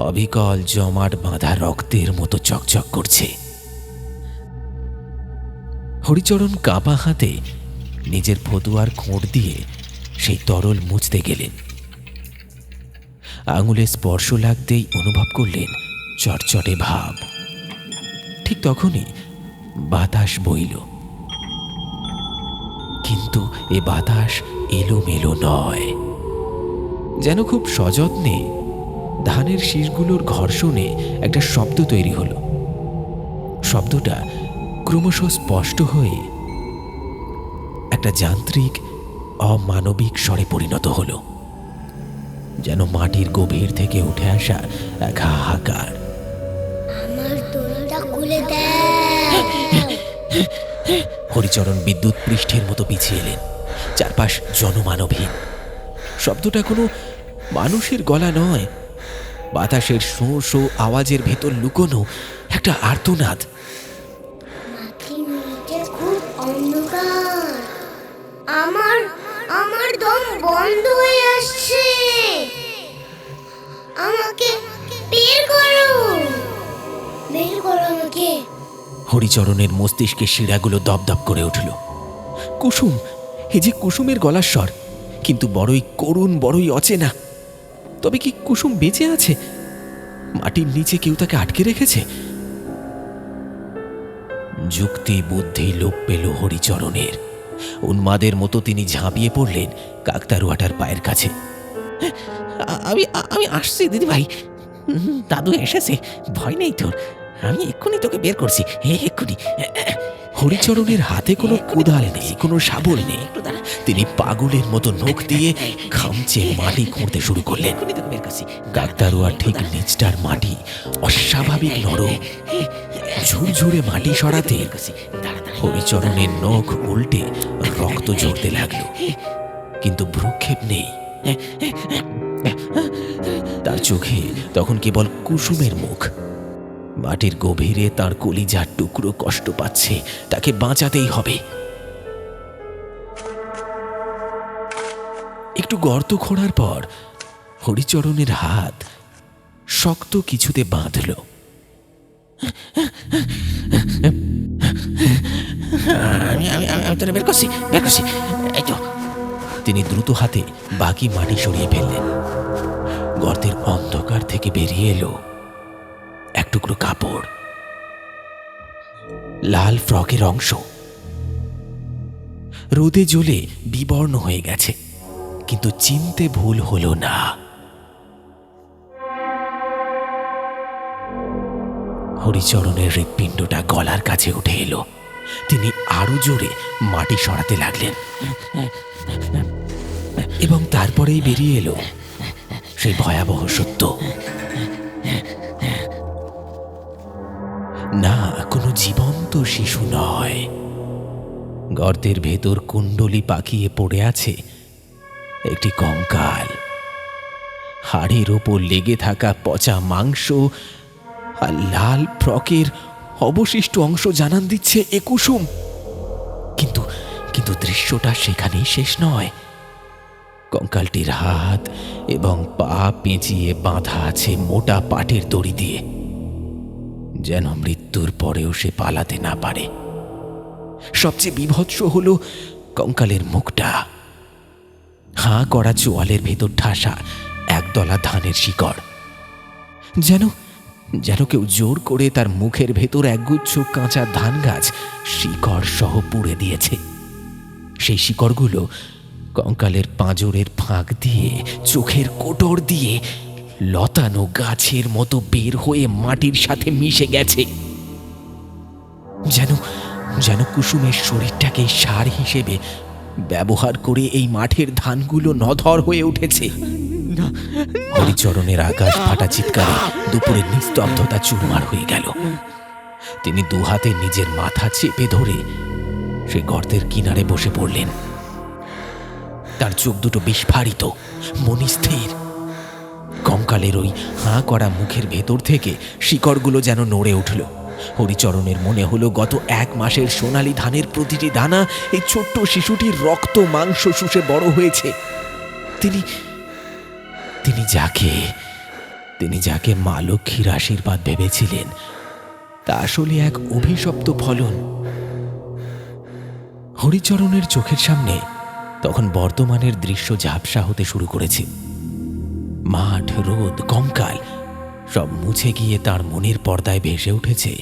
অবিকল জমাট বাঁধা রক্তের মতো চকচক করছে। হরিচরণ কাঁপা হাতে নিজের ফতুয়ার খোঁড় দিয়ে সেই তরল মুছতে গেলেন। আঙুলে স্পর্শ লাগতেই অনুভব করলেন চটচটে ভাব। ঠিক তখনই বাতাস বইল, কিন্তু এ বাতাস এলোমেলো নয়, যেন খুব সযত্নে ধানের শীষগুলোর ঘর্ষণে একটা শব্দ তৈরি হলো। শব্দটা ক্রমশ স্পষ্ট হয়ে একটা যান্ত্রিক অমানবিক স্বরে পরিণত হলো, যেন মাটির গভীর থেকে উঠে আসা এক হাহাকার। আমার দড়িটা খুলে দে। হরিচরণ বিদ্যুৎ পৃষ্ঠের মতো পিছিয়ে এলেন। চারপাশ জনমানবহীন। শব্দটা কোনো মানুষের গলা নয়, বাতাসের শোঁ শোঁ আওয়াজের ভেতর লুকোনো একটা আর্তনাদ। মাটির নিচে খুব অন্ধকার। আমার আমার দম বন্ধ হয়ে আসছে। আমাকে বের করো, বের করো আমাকে। হরিচরণের মস্তিষ্কে শিরাগুলো দপদপ করে উঠল। কুসুম, এ যে কুসুমের গলার স্বর, কিন্তু বড়ই করুণ, বড়ই অচেনা। তবে কি কুসুম বেঁচে আছে? মাটির নিচে কেউ তাকে আটকে রেখেছে? যুক্তি বুদ্ধি লোপ পেল হরিচরণের। উন্মাদের মতো তিনি ঝাঁপিয়ে পড়লেন কাকতাড়ুয়াটার পায়ের কাছে। আমি আমি আসছি দিদি ভাই, দাদু এসেছে, ভয় নেই তোর, আমি এক্ষুনি তোকে বের করছি, এক্ষুনি। হরিচরণের হাতে কোনো কোদাল নেই, কোনো শাবল নেই। তিনি পাগলের মতো নখ দিয়ে খামচে মাটি খুঁড়তে শুরু করলেন। কাকতাড়ুয়ার ঠিক নিচটার মাটি অস্বাভাবিক নরম। ঝুরঝুরে মাটি সরাতে হরিচরণের নখ উল্টে রক্ত ঝরতে লাগলো, কিন্তু ভ্রুক্ষেপ নেই। তার চোখে তখন কেবল কুসুমের মুখ। মাটির গভীরে তার কলিজার টুকরো কষ্ট পাচ্ছে, তাকে বাঁচাতেই হবে। একটু গর্ত খোঁড়ার পর হরিচরণের হাত শক্ত কিছুতে বাঁধল। আমি তোরে বের করছি, বের করছি, এই তো। তিনি দ্রুত হাতে বাকি মাটি সরিয়ে ফেললেন। গর্তের অন্ধকার থেকে বেরিয়ে এলো এক টুকরো কাপড়, লাল ফ্রকের অংশ। রোদে জ্বলে বিবর্ণ হয়ে গেছে, কিন্তু চিনতে ভুল হলো না। হরিচরণের হৃৎপিণ্ডটা গলার কাছে উঠে এলো। তিনি আরো জোরে মাটি সরাতে লাগলেন, এবং তারপরেই বেরিয়ে এলো সেই ভয়াবহ সত্য। না, কোনো জীবন্ত শিশু নয়। গর্তের ভেতর কুণ্ডলি পাকিয়ে পড়ে আছে একটি কঙ্কাল। হাড়ের ওপর লেগে থাকা পচা মাংস আর লাল ফ্রকের অবশিষ্ট অংশ জানান দিচ্ছে এ কুসুম। কিন্তু কিন্তু দৃশ্যটা সেখানেই শেষ নয়। কঙ্কালটির হাত এবং পা পেঁচিয়ে বাঁধা আছে মোটা পাটের দড়ি দিয়ে, যেন মৃত্যুর পরেও সে পালাতে না পারে। সবচেয়ে বীভৎস হলো কঙ্কালের মুখটা। হাঁ করা চোয়ালের ভেতর ঠাসা একদলা ধানের শিকড়, যেন যেন কেউ জোর করে তার মুখের ভেতর একগুচ্ছ কাঁচা ধান গাছ শিকড় সহ পুড়ে দিয়েছে। সেই শিকড়গুলো কঙ্কালের পাঁজরের ফাঁক দিয়ে, চোখের কোটর দিয়ে লতানো গাছের মতো বের হয়ে মাটির সাথে মিশে গেছে। যেন যেন কুসুমের শরীরটাকে সার হিসেবে ব্যবহার করে এই মাঠের ধানগুলো নধর হয়ে উঠেছে। হরিচরণের আকাশ ফাটা চিৎকারে দুপুরের নিস্তব্ধতা চুরমার হয়ে গেল। তিনি দুহাতে নিজের মাথা চেপে ধরে সে গর্তের কিনারে বসে পড়লেন। তার চোখ দুটো বিস্ফারিত, মন স্থির। কঙ্কালের ওই হাঁ করা মুখের ভেতর থেকে শিকড়গুলো যেন নড়ে উঠল। হরিচরণের মনে হলো গত 1 মাসের সোনালী ধানের প্রতিটি দানা এই ছোট্ট শিশুটির রক্ত মাংস শুষে বড় হয়েছে। তিনি যাকে মা লক্ষ্মীর আশীর্বাদ ভেবেছিলেন, তা আসলে এক অভিশপ্ত ফলন। হরিচরণের চোখের সামনে তখন বর্তমানের দৃশ্য ঝাপসা হতে শুরু করেছে। মাঠ, রোদ, কঙ্কাল সব মুছে গিয়ে তার মনের পর্দায় ভেসে উঠেছে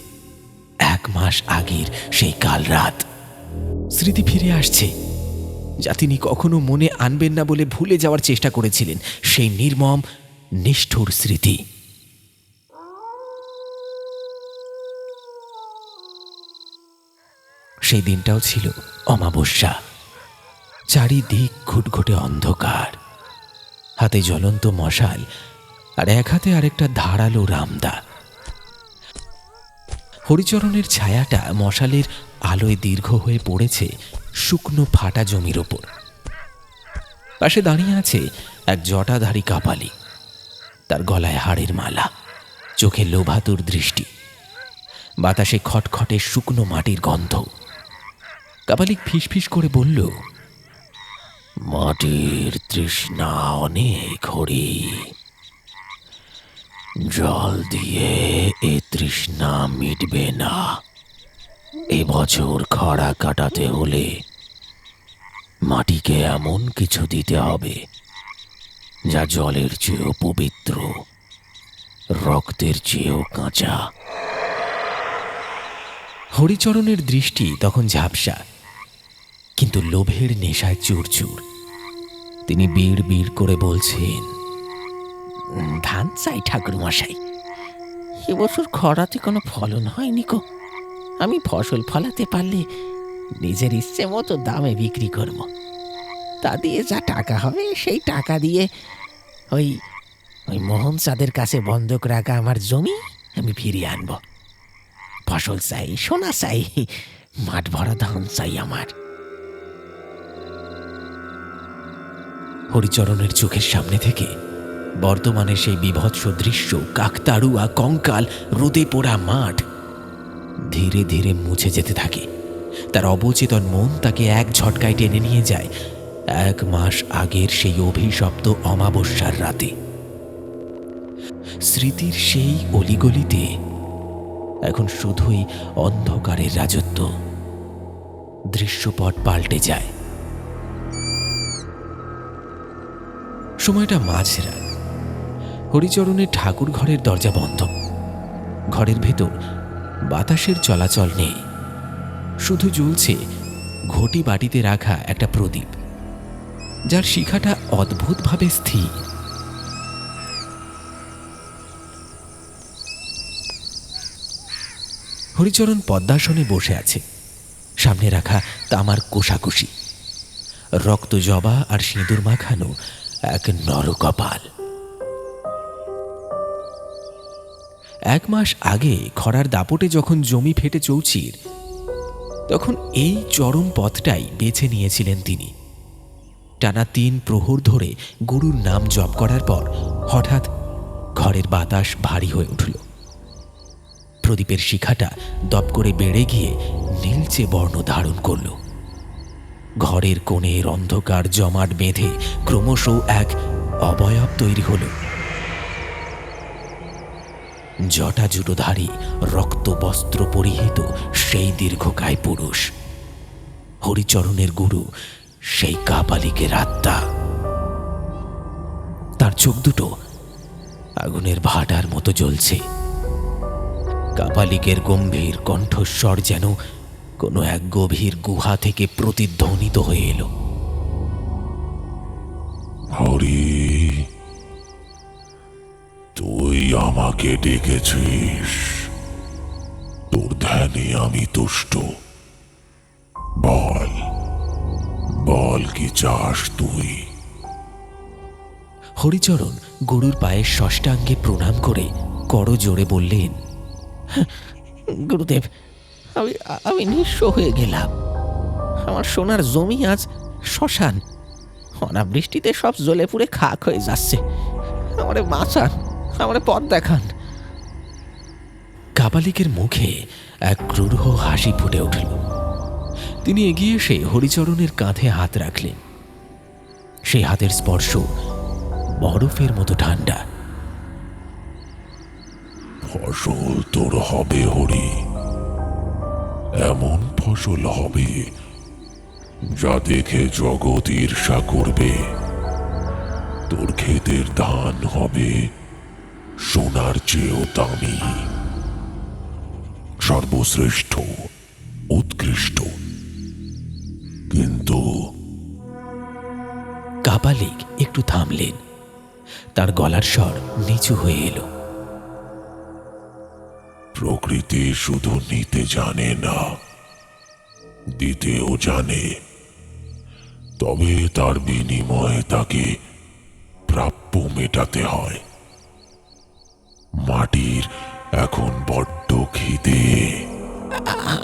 1 মাস আগের সেই কাল রাত। স্মৃতি ফিরে আসছে, যা তিনি কখনো মনে আনবেন না বলে ভুলে যাওয়ার চেষ্টা করেছিলেন। সেই নির্মম, নিষ্ঠুর স্মৃতি। সেই দিনটাও ছিল অমাবস্যা। চারিদিক ঘুটঘুটে অন্ধকার, হাতে জ্বলন্ত মশাল আর এক হাতে আরেকটা ধারালো রামদা। হরিচরণের ছায়াটা মশালের আলোয় দীর্ঘ হয়ে পড়েছে শুকনো ফাটা জমির ওপর। পাশে দাঁড়িয়ে আছে এক জটাধারী কাপালি। তার গলায় হাড়ের মালা, চোখে লোভাতুর দৃষ্টি, বাতাসে খটখটে শুকনো মাটির গন্ধ। কাপালিক ফিসফিস করে বলল, মাটির তৃষ্ণা অনেক হরি, জল দিয়ে এ তৃষ্ণা মিটবে না। এবছর খরা কাটাতে হলে মাটিকে এমন কিছু দিতে হবে যা জলের চেয়েও পবিত্র, রক্তের চেয়েও কাঁচা। হরিচরণের দৃষ্টি তখন ঝাপসা, কিন্তু লোভের নেশায় চুরচুর। তিনি বিড় বিড় করে বলছেন, ধান চাই ঠাকুরমশাই, এবছর খরাতে কোনো ফলন হয়নি কো। আমি ফসল ফলাতে পারলে নিজের ইচ্ছে মতো দামে বিক্রি করব। তা দিয়ে যা টাকা হবে সেই টাকা দিয়ে ওই ওই মোহন চাঁদের কাছে বন্ধক রাখা আমার জমি আমি ফিরিয়ে আনব। ফসল চাই, সোনা চাই, মাঠ ভরা ধান চাই আমার। হরিচরণের চোখের সামনে থেকে বর্তমানে সেই বিভৎস দৃশ্য, কাকতাড়ুয়া কঙ্কাল, রোদে পোড়া মাঠ ধীরে ধীরে মুছে যেতে থাকে। তার অবচেতন মন তাকে এক ঝটকায় টেনে নিয়ে যায় 1 মাস আগের সেই অভিশপ্ত অমাবস্যার রাতে। স্মৃতির সেই অলিগলিতে এখন শুধুই অন্ধকারের রাজত্ব। দৃশ্যপট পাল্টে যায়। সময়টা মাঝরাত। হরিচরণের ঠাকুর ঘরের দরজা বন্ধ। ঘরের ভেতর বাতাসের চলাচল নেই, শুধু জ্বলছে ঘটি বাটিতে রাখা একটা প্রদীপ, যার শিখাটা অদ্ভুতভাবে স্থির। হরিচরণ পদ্মাসনে বসে আছে। সামনে রাখা তামার কোষাকুষি, রক্ত জবা আর সিঁদুর মাখানো এক নরকপাল। 1 মাস আগে খরার দাপটে যখন জমি ফেটে চৌচির, তখন এই চরম পথটাই বেছে নিয়েছিলেন তিনি। টানা 3 প্রহর ধরে গুরুর নাম জপ করার পর হঠাৎ ঘরের বাতাস ভারী হয়ে উঠল। প্রদীপের শিখাটা দপ করে বেড়ে গিয়ে নীলচে বর্ণ ধারণ করল। ঘরের কোণের অন্ধকার জমাট বেঁধে ক্রমশ এক অবয়ব তৈরি হল। জটা জুটোধারী, রক্ত বস্ত্র পরিহিত সেই দীর্ঘকায় পুরুষ, হরিচরণের গুরু, সেই কাপালিকের আত্মা। তার চোখ দুটো আগুনের ভাটার মতো জ্বলছে, কাপালিকের গম্ভীর কণ্ঠস্বর যেন কোনো এক গভীর গুহা থেকে প্রতিধ্বনিত হয়ে এলো। হরি, তুই আমাকে ডেকেছিস। তোর ধ্যানে আমি তুষ্ট। বল, বল কি চাস তুই? হরিচরণ গরুর পায়ে ষষ্ঠাঙ্গে প্রণাম করে করজোড়ে বললেন, গুরুদেব, আমি আমি নিঃস্ব হয়ে গেলাম। আমার সোনার জমি আজ শ্মশান। অনাবৃষ্টিতে সব জ্বলে পুড়ে খাক হয়ে যাচ্ছে। আমারে বাঁচান, আমারে পথ দেখান। কাপালিকের মুখে এক ক্রূর হাসি ফুটে উঠল। তিনি এগিয়ে এসে হরিচরণের কাঁধে হাত রাখলেন। সেই হাতের স্পর্শ বরফের মতো ঠান্ডা। ফসল তোর হবে হরি, এমন ফসল হবে যা দেখে জগৎ ঈর্ষা করবে। তোর ক্ষেতের ধান হবে সোনার চেয়েও দামি, সর্বশ্রেষ্ঠ, উৎকৃষ্ট। কিন্তু কাপালিক একটু থামলেন। তার গলার স্বর নিচু হয়ে এলো। প্রকৃতি শুধু নিতে জানে না, দিতেও জানে। তবে তার বিনিময়ে তাকে প্রাপ্য মেটাতে হয়। মাটির এখন বড্ড খিদে।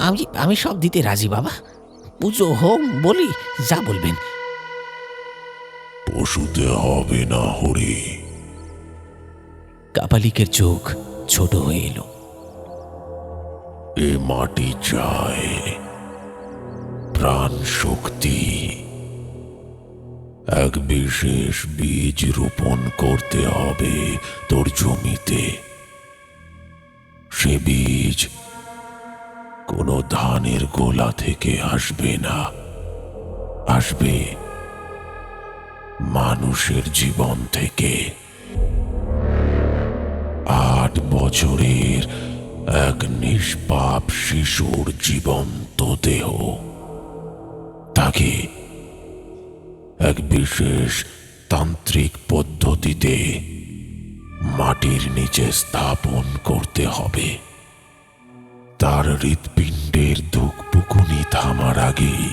আমি আমি সব দিতে রাজি বাবা। পুজো, হোম, বলি, যা বলবেন। পশুতে হবে না হরি। কাপালিকের চোখ ছোট হয়ে এলো। এ মাটি চায় প্রাণ শক্তি। এক বিশেষ বীজ রোপণ করতে হবে তোর জমিতে। সে বীজ কোনো ধানের গোলা থেকে আসবে না, আসবে মানুষের জীবন থেকে। 8 বছরের এক নিষ্পাপ শিশুর জীবন্ত দেহ, তাকে এক বিশেষ তান্ত্রিক পদ্ধতিতে মাটির নিচে স্থাপন করতে হবে। তার হৃৎপিণ্ডের ধুকপুকুনি থামার আগেই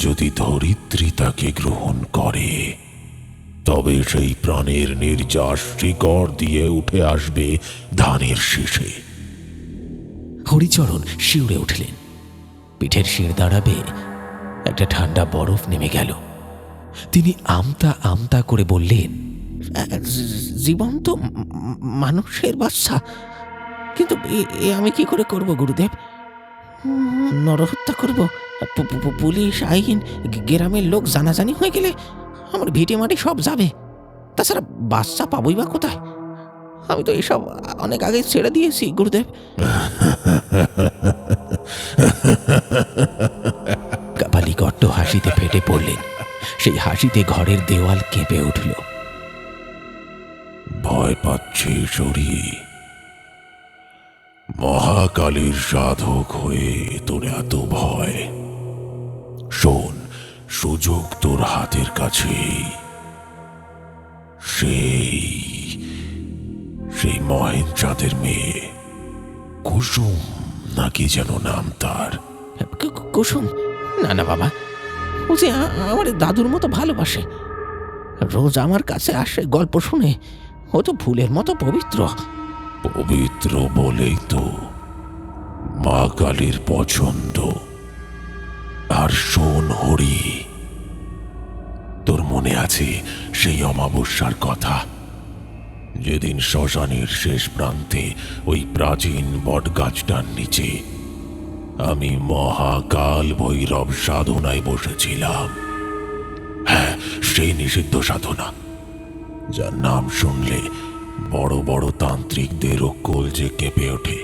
যদি ধরিত্রী তাকে গ্রহণ করে, তবে সেই প্রাণের নির্যাস শিকড় দিয়ে উঠে আসবে ধানের শীষে। হরিচরণ শিউরে উঠলেন। পিঠের শির দাঁড়াবে একটা ঠান্ডা বরফ নেমে গেল। তিনি আমতা আমতা করে বললেন, জীবন্ত মানুষের বাচ্চা? কিন্তু এ আমি কি করে করব গুরুদেব? নরহত্যা করব? পুলিশ, আইন, গ্রামের লোক জানাজানি হয়ে গেলে আমার ভিটে মাটি সব যাবে। তাছাড়া বাচ্চা পাবই বা কোথায়? আমি তো এসব অনেক আগে ছেড়ে দিয়েছি গুরুদেব। কাপালিক অট্ট হাসিতে ফেটে পড়লেন। সেই হাসিতে ঘরের দেওয়াল কেঁপে উঠল। ভয় পাচ্ছিস হরি? মহাকালীর সাধক হয়ে তোর এত ভয়? শোন, সুযোগ তোর হাতের কাছে। সেই সেই মহেন চাঁদের মেয়ে কুসুম নাকি যেন নাম তার। কুসুম? না না বাবা, ও যে আমার দাদুর মতো ভালোবাসে। রোজ আমার কাছে আসে, গল্প শুনে। ও তো ফুলের মতো পবিত্র। পবিত্র বলেই তো মা কালীর পছন্দ। আর শোন হরি, তোর মনে আছে সেই অমাবস্যার কথা, যেদিন শ্মশানের শেষ প্রান্তে ওই প্রাচীন বটগাছটার নিচে আমি মহাকাল ভৈরব সাধনায় বসেছিলাম? হ্যাঁ, সেই নিষিদ্ধ সাধনা যার নাম শুনলে বড় বড় তান্ত্রিকদেরও কলজে কেঁপে ওঠে।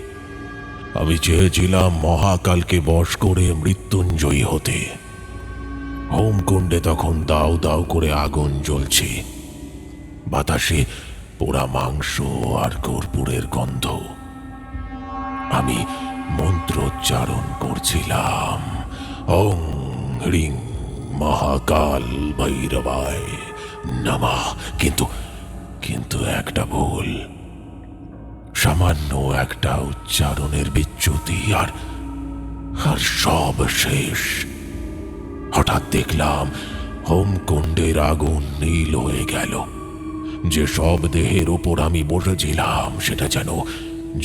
আমি চেয়েছিলাম মহাকালকে বশ করে মৃত্যুঞ্জয়ী হতে। হোমকুণ্ডে তখন দাউ দাউ করে আগুন জ্বলছে, বাতাসে পোড়া মাংস আর কর্পূরের গন্ধ। আমি মন্ত্রোচ্চারণ করছিলাম, ওং হ্রিং মহাকাল ভৈরবায় নমঃ। কিন্তু একটা ভুল, সামান্য একটা উচ্চারণের বিচ্যুতি আর সব শেষ। হঠাৎ দেখলাম হোমকুণ্ডের আগুন নীল হয়ে গেল। যে সব দেহের ওপর আমি বসেছিলাম সেটা যেন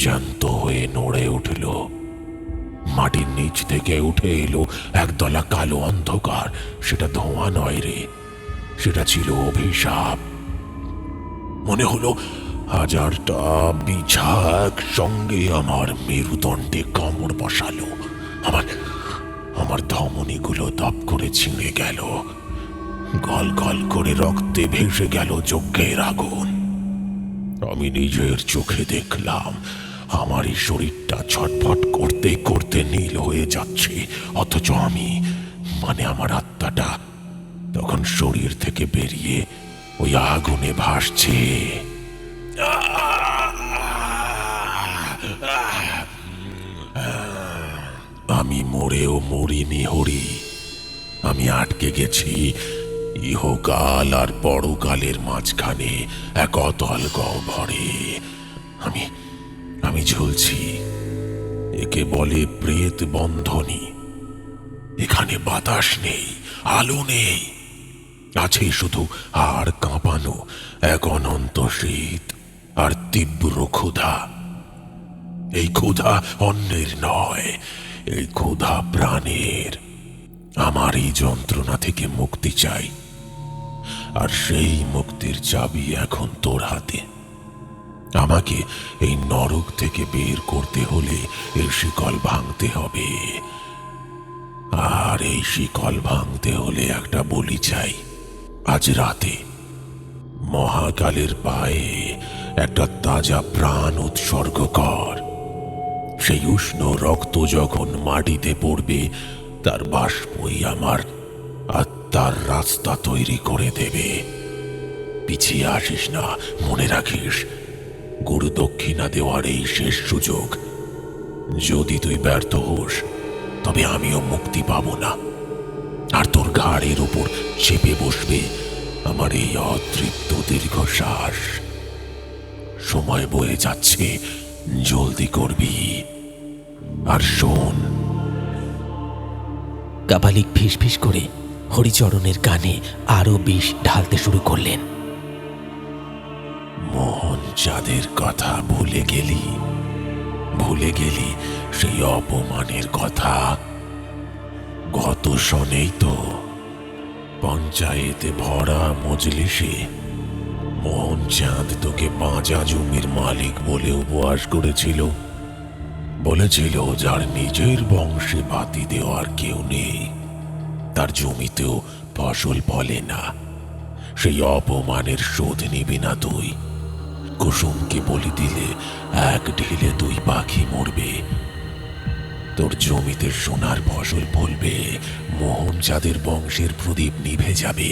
জ্যান্ত হয়ে নড়ে উঠল। মাটির নিচ থেকে উঠে এলো একদলা কালো অন্ধকার। সেটা ধোঁয়া নয় রে, সেটা ছিল অভিশাপ। মনে হলো হাজারটা বিছা একসঙ্গে আমার মেরুদণ্ডে কামড় বসালো। আমার ধমনীগুলো দপ করে ছিঁড়ে গেল, গল গল করে রক্তে ভেসে গেল চোখের আগুন। আমি নিজের চোখে দেখলাম আমার এই শরীরটা ছটফট করতে করতে নীল হয়ে যাচ্ছে, অথচ আমি মানে আমার আত্মাটা তখন শরীর থেকে বেরিয়ে ওই আগুনে ভাসছে। আমি মরেও মরিনি হরি, আমি আটকে গেছি ইহকাল আর পরকালের মাঝখানে এক অতল গহ্বরে। আমি ঝুলছি, একে বলে প্রেত বন্ধনী। এখানে বাতাস নেই, আলো নেই, আছে শুধু আর কাঁপানো এক অনন্ত শীত আর তীব্র ক্ষুধা। এই ক্ষুধা অন্যের নয়, এই ক্ষুধা প্রাণের। আমার এই যন্ত্রণা থেকে মুক্তি চাই, আর সেই মুক্তির চাবি এখন তোর হাতে। আমাকে এই নরক থেকে বের করতে হলে এই শিকল ভাঙতে হবে, আর এই শিকল ভাঙতে হলে একটা বলি চাই। আজ রাতে মহাকালের পায়ে একটা তাজা প্রাণ উৎসর্গ কর। সেই উষ্ণ রক্ত যখন মাটিতে পড়বে, তার বাষ্পই আমার আত্মার রাস্তা তৈরি করে দেবে। পিছিয়ে আসিস না, মনে রাখিস গুরু দক্ষিণা দেওয়ার এই শেষ সুযোগ। যদি তুই ব্যর্থ হোস তবে আমিও মুক্তি পাবো না, আর তোর ঘাড়ের উপর চেপে বসবে আমার এই অতৃপ্ত দীর্ঘশ্বাস। সময় বয়ে যাচ্ছে, জলদি করবি। আর শোন। কাপালিক ফিসফিস করে হরিচরণের কানে আরো বিষ ঢালতে শুরু করলেন। মোহন চাঁদের কথা ভুলে গেলি সেই অপমানের কথা। গত শনেই তো পঞ্চায়েতে ভরা মজলিসে মোহন চাঁদ তোকে বাঁচা জমির মালিক বলে উপহাস করেছিল। বলেছিল যার নিজের বংশে বাতি দেওয়ার কেউ নেই, তার জমিতেও ফসল ফলে না। সেই অপমানের শোধ নিবি না তুই। কুসুমকে বলি দিলে এক ঢিলে 2 পাখি মরবে। তোর জমিতে সোনার ফসল ফলবে, মোহন চাঁদের বংশের প্রদীপ নিভে যাবে,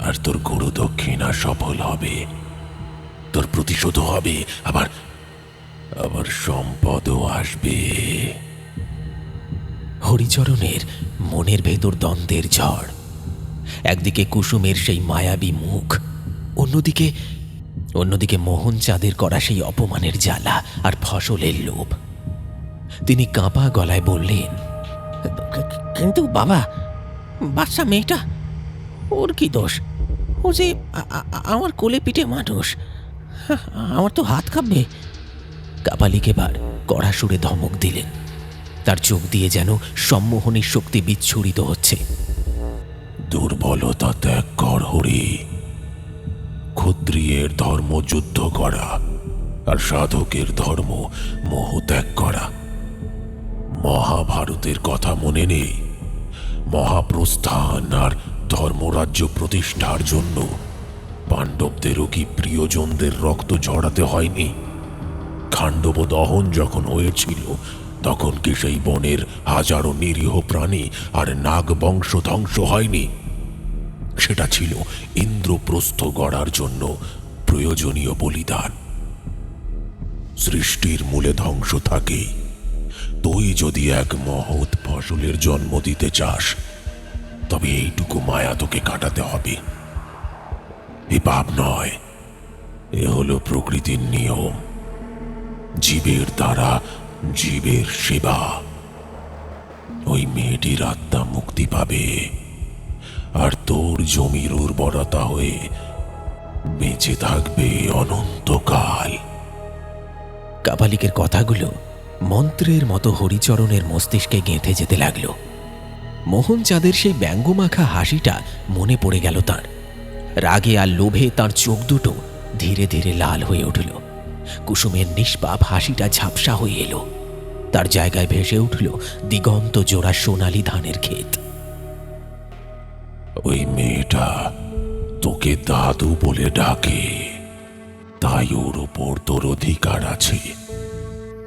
আর তোর গুরু দক্ষিণা সফল হবে। তোর প্রতিশোধ হবে, আবার সম্পদও আসবে। হরিচরণের মনের ভেতর দ্বন্দ্বের ঝড়। একদিকে কুসুমের সেই মায়াবী মুখ, অন্যদিকে মোহন চাঁদের করা সেই অপমানের জ্বালা আর ফসলের লোভ। তিনি কাঁপা গলায় বললেন, কিন্তু বাবা, বাচ্চা মেয়েটা, ওর কি দোষ? ও যে আমার কোলে পিঠে মানুষ, আমার তো হাত কাঁপবে। কাপালিক এবার কড়া সুরে ধমক দিলেন। তার চোখ দিয়ে যেন সম্মোহনীর শক্তি বিচ্ছুরিত হচ্ছে। দুর্বলতা ত্যাগ কর হরি। ক্ষত্রিয়ের ধর্ম যুদ্ধ করা, আর সাধকের ধর্ম মোহ ত্যাগ করা। মহাভারতের কথা মনে নেই? মহাপ্রস্থান আর ধর্মরাজ্য প্রতিষ্ঠার জন্য পাণ্ডবদেরও কি প্রিয়জনদের রক্ত ঝরাতে হয়নি? খাণ্ডব দহন যখন হয়েছিল, তখন কি সেই বনের হাজারো নিরীহ প্রাণী আর নাগ বংশ ধ্বংস হয়নি? সেটা ছিল ইন্দ্রপ্রস্থ গড়ার জন্য প্রয়োজনীয় বলিদান। সৃষ্টির মূলে ধ্বংস থাকে। তুই যদি এক মহৎ ফসলের জন্ম দিতে চাস, তবে এইটুকু মায়া তোকে কাটাতে হবে। এ পাপ নয়, এ হলো প্রকৃতির নিয়ম। জীবের দ্বারা জীবের সেবা। ওই মেয়েটির আত্মা মুক্তি পাবে, আর তোর জমির উর্বরতা হয়ে বেঁচে থাকবে অনন্তকাল। কাপালিকের কথাগুলো মন্ত্রের মতো হরিচরণের মস্তিষ্কে গেঁথে যেতে লাগলো। মোহন চাঁদের সেই ব্যঙ্গমাখা হাসিটা মনে পড়ে গেল তার। রাগে আর লোভে তার চোখ দুটো ধীরে ধীরে লাল হয়ে উঠল। কুসুমের নিষ্পাপ হাসিটা ঝাপসা হয়ে এলো। তার জায়গায় ভেসে উঠল দিগন্ত জোড়া সোনালি ধানের ক্ষেত। ওই মেয়েটা তোকে দাদু বলে ডাকে, তাই ওর উপর তোর অধিকার আছে।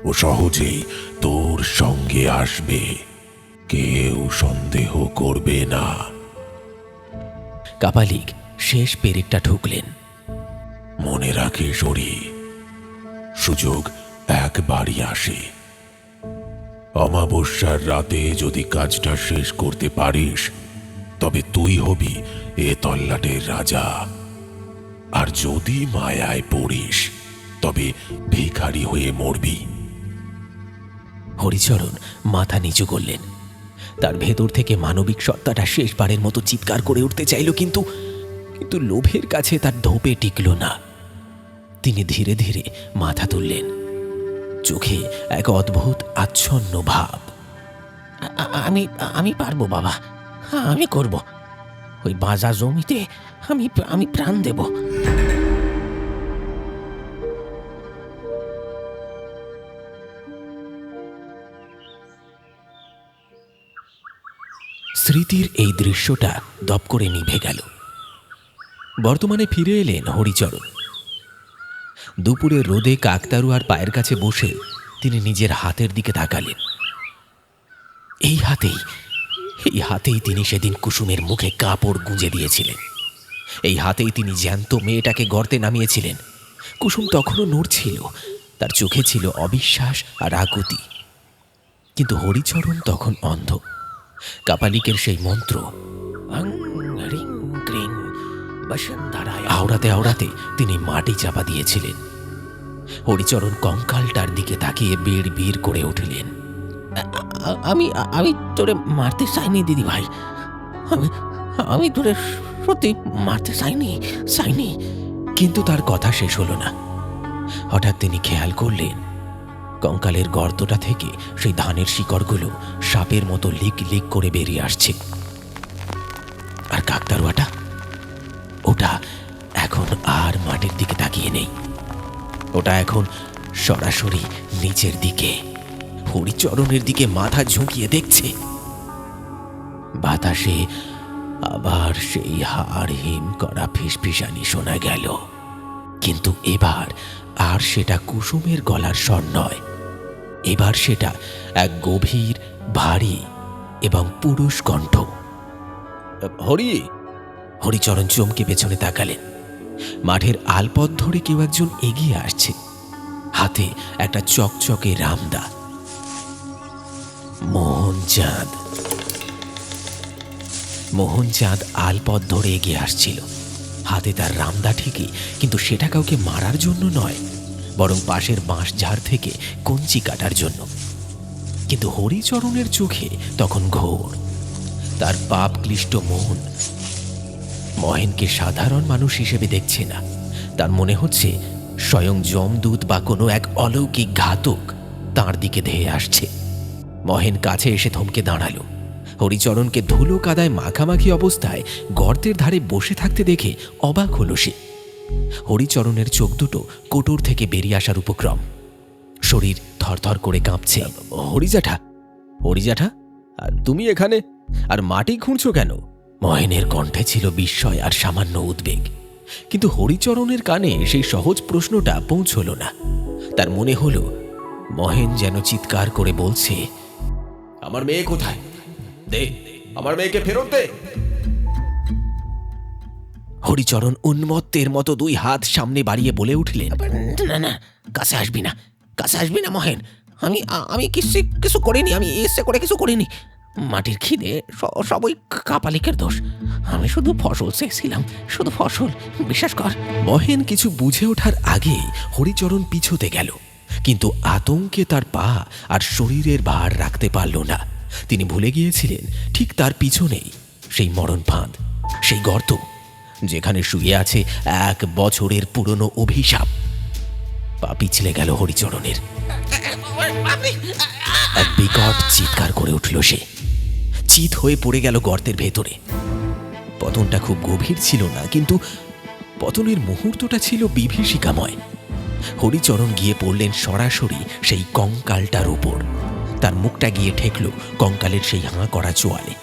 ও সহজেই তোর সঙ্গে আসবে, কেউ সন্দেহ করবে না। কাপালিক শেষ পেরেকটা ঢুকলেন। মনে রাখিস হরি, সুযোগ একবারই আসে। অমাবস্যার রাতে যদি কাজটা শেষ করতে পারিস, তবে তুই হবি এ তল্লাটের রাজা। আর যদি মায়ায় পড়িস, তবে ভিখারি হয়ে মরবি। হরিচরণ মাথা নিচু করলেন। তার ভেতর থেকে মানবিক সত্তাটা শেষবারের মতো চিৎকার করে উঠতে চাইল, কিন্তু লোভের কাছে তার ধোপে টিকল না। তিনি ধীরে ধীরে মাথা তুললেন। চোখে এক অদ্ভুত আচ্ছন্ন ভাব। আমি আমি পারবো বাবা, আমি করব। ওই বাজা জমিতে আমি প্রাণ দেব। স্মৃতির এই দৃশ্যটা দপ করে নিভে গেল। বর্তমানে ফিরে এলেন হরিচরণ। দুপুরে রোদে কাকতারুয়ার পায়ের কাছে বসে তিনি নিজের হাতের দিকে তাকালেন। এই হাতেই তিনি সেদিন কুসুমের মুখে কাপড় গুঁজে দিয়েছিলেন। এই হাতেই তিনি জ্যান্ত মেয়েটাকে গর্তে নামিয়েছিলেন। কুসুম তখনও নড়ছিল, তার চোখে ছিল অবিশ্বাস আর আকুতি। কিন্তু হরিচরণ তখন অন্ধ। কাপালিকের সেই মন্ত্র আওড়াতে আওড়াতে তিনি মাটি চাপা দিয়েছিলেন। হরিচরণ কঙ্কালটার দিকে তাকিয়ে বিড় বিড় করে উঠলেন। আমি আমি তোরে মারতে চাইনি দিদি ভাই, আমি তোরে সত্যি মারতে চাইনি। কিন্তু তার কথা শেষ হলো না। হঠাৎ তিনি খেয়াল করলেন কঙ্কালের গর্তটা থেকে সেই ধানের শিকড়গুলো সাপের মতো লিক লিক করে বেরিয়ে আসছে। আর কাকতারুয়াটা, ওটা এখন আর মাটির দিকে তাকিয়ে নেই। ওটা এখন সরাসরি নিচের দিকে, হরিচরণের দিকে মাথা ঝুঁকিয়ে দেখছে। বাতাসে আবার সেই হাড় হিম করা ফিসফিসানি শোনা গেল, কিন্তু এবার আর সেটা কুসুমের গলার স্বর নয়। এবার সেটা এক ভারী এবং পুরুষ কণ্ঠ। হরিচরণ চমকে পেছনে তাকালেন। মাঠের আলপথ ধরে কেউ একজন এগিয়ে আসছে, হাতে একটা চকচকে রামদা। মোহনচাঁদ আলপথ ধরে এগিয়ে আসছিল, হাতে তার রামদা ঠিকই, কিন্তু সেটা কাউকে মারার জন্য নয়, বরং পাশের বাঁশঝাড় থেকে কঞ্চি কাটার জন্য। কিন্তু হরিচরণের চোখে তখন ঘোর। তার পাপ ক্লিষ্ট মন মহেনকে সাধারণ মানুষ হিসেবে দেখছে না। তার মনে হচ্ছে স্বয়ং যমদূত বা কোনো এক অলৌকিক ঘাতক তাঁর দিকে ধেয়ে আসছে। মহেন কাছে এসে থমকে দাঁড়ালো। হরিচরণকে ধুলো কাদায় মাখামাখি অবস্থায় গর্তের ধারে বসে থাকতে দেখে অবাক হল সে। হরিচরণের চোখ দুটো কোটর থেকে বেরিয়ে আসার উপক্রম, শরীর থরথর করে কাঁপছে। হরিজাঠা, তুমি এখানে? আর মাটি খুঁড়ছো কেন? মহেনের কণ্ঠে ছিল বিস্ময় আর সামান্য উদ্বেগ, কিন্তু হরিচরণের কানে সেই সহজ প্রশ্নটা পৌঁছল না। তার মনে হলো মহেন যেন চিৎকার করে বলছে, আমার মেয়ে কোথায়? দে, আমার মেয়েকে ফেরত দে। হরিচরণ উন্মত্তের মতো দুই হাত সামনে বাড়িয়ে বলে উঠলেন, না, কাছে আসবি না, কাছে আসবি না মহেন। আমি আমি কিছু করিনি, আমি ইচ্ছে করে কিছু করিনি। মাটির খিদে সব ওই কাপালিকের দোষ। আমি শুধু ফসল চেয়েছিলাম, শুধু ফসল, বিশ্বাস কর। মহেন কিছু বুঝে ওঠার আগেই হরিচরণ পিছোতে গেল, কিন্তু আতঙ্কে তার পা আর শরীরের ভার রাখতে পারল না। তিনি ভুলে গিয়েছিলেন ঠিক তার পিছনেই সেই মরণ ফাঁদ, সেই গর্ত যেখানে শুয়ে আছে 1 বছরের পুরনো অভিশাপ। পা পিছলে গেল হরিচরণের। এক বিকট চিৎকার করে উঠল সে। চিত হয়ে পড়ে গেল গর্তের ভেতরে। পতনটা খুব গভীর ছিল না, কিন্তু পতনের মুহূর্তটা ছিল বিভীষিকাময়। হরিচরণ গিয়ে পড়লেন সরাসরি সেই কঙ্কালটার উপর। তার মুখটা গিয়ে ঠেকল কঙ্কালের সেই হাঁ করা চোয়ালে,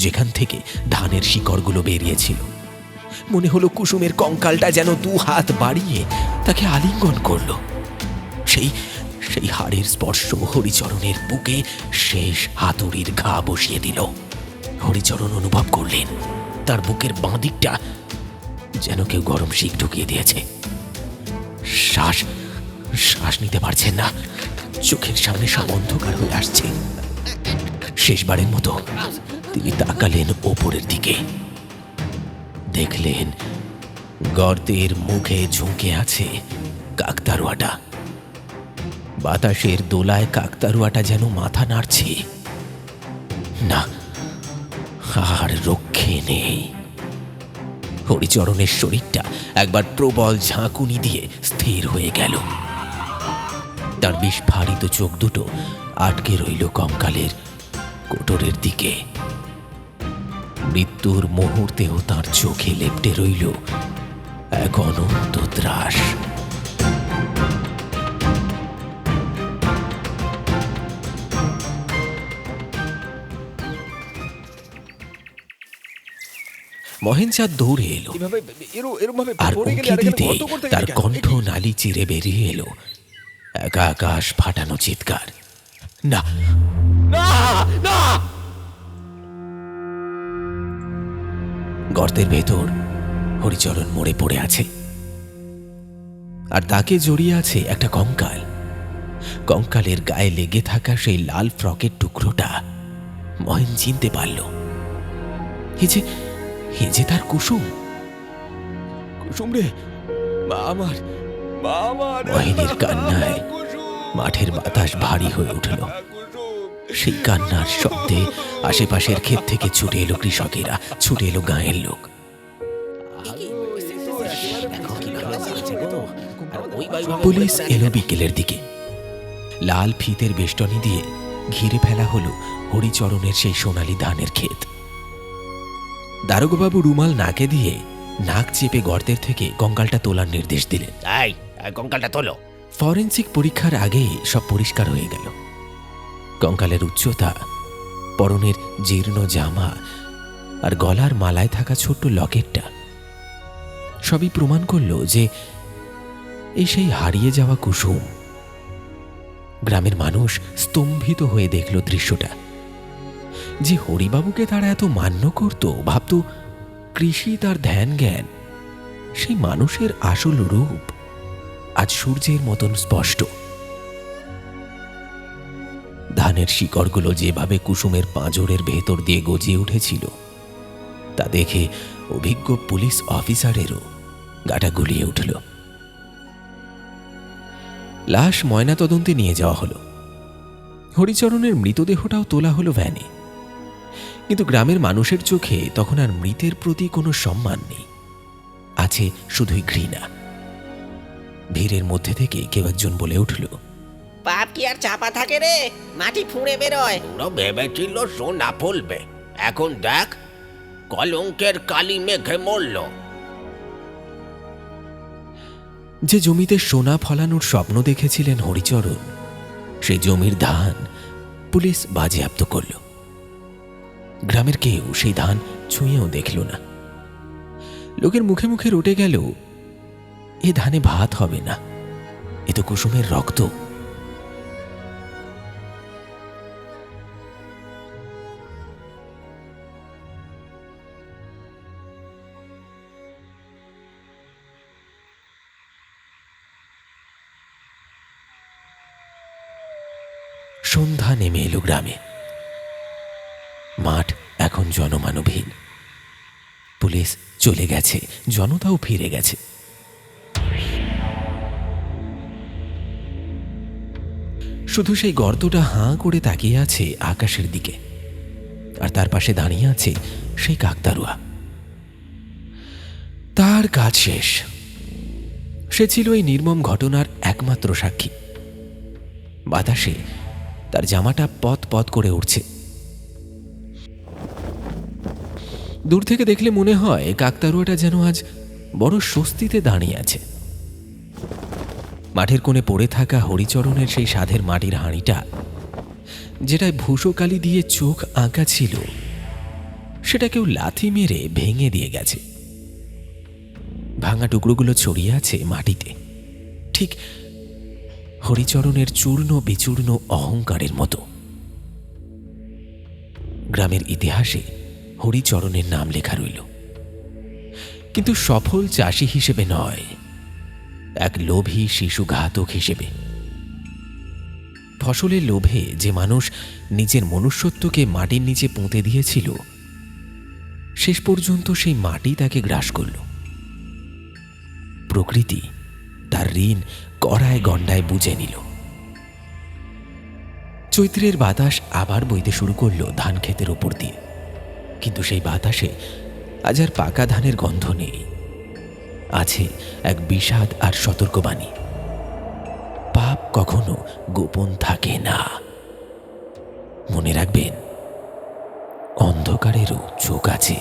যেখান থেকে ধানের শিকড়গুলো বেরিয়েছিল। মনে হলো কুসুমের কঙ্কালটা যেন 2 হাত বাড়িয়ে তাকে আলিঙ্গন করল। সেই সেই হাড়ের স্পর্শ হরিচরণের বুকে শেষ হাতুড়ির ঘা বসিয়ে দিল। হরিচরণ অনুভব করলেন তার বুকের বাঁ দিকটা যেন কেউ গরম শিক ঢুকিয়ে দিয়েছে। শ্বাস শ্বাস নিতে পারছেন না, চোখের সামনে সব অন্ধকার হয়ে আসছে। শেষবারের মতো তিনি তাকালেন ওপরের দিকে। দেখলেন গর্তের মুখে ঝুঁকে আছে কাকতাড়ুয়াটা। বাতাসের দোলায় কাকতাড়ুয়াটা যেন মাথা নাড়ছে। না, আর রক্ষে নেই। হরিচরণের শরীরটা একবার প্রবল ঝাঁকুনি দিয়ে স্থির হয়ে গেল। তার বিস্ফারিত চোখ দুটো আটকে রইল কঙ্কালের কোটরের দিকে। মৃত্যুর মুহূর্তেও তার চোখে লেপ্টে রইল এক অনন্ত ত্রাস। মহেনচাঁদ দৌড়ে এলো, আর উঁকি দিতেই তার কণ্ঠ নালি চিরে বেরিয়ে এলো এক আকাশ ফাটানো চিৎকার। না, গর্তের ভেতর হরিচরণ মরে পড়ে আছে, আর তাকে জড়িয়ে আছে একটা কঙ্কাল। কঙ্কালের গায়ে লেগে থাকা সেই লাল ফ্রকের টুকরোটা মহেন চিনতে পারল। এ যে তার কুসুম। কুসুম রে, মা আমার, মা আমার। মহেনের কান্নায় মাঠের বাতাস ভারী হয়ে উঠল। সেই কান্নার শব্দে আশেপাশের ক্ষেত থেকে ছুটে এলো কৃষকেরা, ছুটে এলো গাঁয়ের লোক। পুলিশ এলো বিকেলের দিকে। লাল ফিতের বেষ্টনী দিয়ে ঘিরে ফেলা হলো হরিচরণের সেই সোনালী ধানের ক্ষেত। দারোগাবাবু রুমাল নাকে দিয়ে নাক চেপে গর্তের থেকে কঙ্কালটা তোলার নির্দেশ দিলেন। এই কঙ্কালটা তোলো। ফরেনসিক পরীক্ষার আগেই সব পরিষ্কার হয়ে গেল। কঙ্কালের উচ্চতা, পরনের জীর্ণ জামা আর গলার মালায় থাকা ছোট্ট লকেটটা সবই প্রমাণ করল যে এই সেই হারিয়ে যাওয়া কুসুম। গ্রামের মানুষ স্তম্ভিত হয়ে দেখল দৃশ্যটা। যে হরিবাবুকে তারা এত মান্য করত, ভাবত কৃষি তার ধ্যান জ্ঞান, সেই মানুষের আসল রূপ আজ সূর্যের মতন স্পষ্ট। ধানের শিকড়গুলো যেভাবে কুসুমের পাঁজরের ভেতর দিয়ে গজিয়ে উঠেছিল, তা দেখে অভিজ্ঞ পুলিশ অফিসারেরও গাটা গুলিয়ে উঠল। লাশ ময়নাতদন্তে নিয়ে যাওয়া হলো। হরিচরণের মৃতদেহটাও তোলা হলো ভ্যানে। কিন্তু গ্রামের মানুষের চোখে তখন আর মৃতের প্রতি কোনো সম্মান নেই, আছে শুধুই ঘৃণা। ভিড়ের মধ্যে থেকে কেউ একজন বলে উঠল, পাপ কি আর চাপা থাকে রে, মাটি ফুঁড়ে বেরোয়। ওরা ভেবেছিল সোনা ফলবে, এখন দেখ কলঙ্কের কালি মেঘে মরল। যে জমিতে সোনা ফলানোর স্বপ্ন দেখেছিলেন হরিচরণ, সেই জমির ধান পুলিশ বাজেয়াপ্ত করল। গ্রামের কেউ সেই ধান ছুঁয়েও দেখল না। লোকের মুখে মুখে রটে গেল, এ ধানে ভাত হবে না, এ তো কুসুমের রক্ত। সন্ধ্যা নেমে এলো গ্রামে। মাঠ এখন জনমানবহীন। পুলিশ চলে গেছে, জনতাও ফিরে গেছে। শুধু সেই গর্তটা হাঁ করে তাকিয়ে আছে আকাশের দিকে, আর তার পাশে দাঁড়িয়ে আছে সেই কাকতাড়ুয়া। তার কাজ শেষ। সে ছিল এই নির্মম ঘটনার একমাত্র সাক্ষী। বাতাসে তার জামাটা পত পত করে উঠছে। দূর থেকে দেখলে মনে হয় কাকতাড়ুয়াটা যেন আজ বড় স্বস্তিতে দাঁড়িয়ে আছে। মাঠের কোণে পড়ে থাকা হরিচরণের সেই সাধের মাটির হাঁড়িটা, যেটায় ভূষকালি দিয়ে চোখ আঁকা ছিল, সেটা কেউ লাথি মেরে ভেঙে দিয়ে গেছে। ভাঙা টুকরোগুলো ছড়িয়ে আছে মাটিতে, ঠিক হরিচরণের চূর্ণ বিচূর্ণ অহংকারের মতো। গ্রামের ইতিহাসে হরিচরণের নাম লেখা রইল, কিন্তু সফল চাষি হিসেবে নয়, এক লোভী শিশু ঘাতক হিসেবে। ফসলের লোভে যে মানুষ নিজের মনুষ্যত্বকে মাটির নিচে পুঁতে দিয়েছিল, শেষ পর্যন্ত সেই মাটি তাকে গ্রাস করল। প্রকৃতি তার ঋণ কড়ায় গণ্ডায় বুঝে নিল। চৈত্রের বাতাস আবার বইতে শুরু করল ধান ক্ষেতের ওপর দিয়ে, কিন্তু সেই বাতাসে আজ আর পাকা ধানের গন্ধ নেই। আছে এক বিষাদ আর সতর্কবাণী। পাপ কখনো গোপন থাকে না। মনে রাখবেন, অন্ধকারেরও চোখ আছে।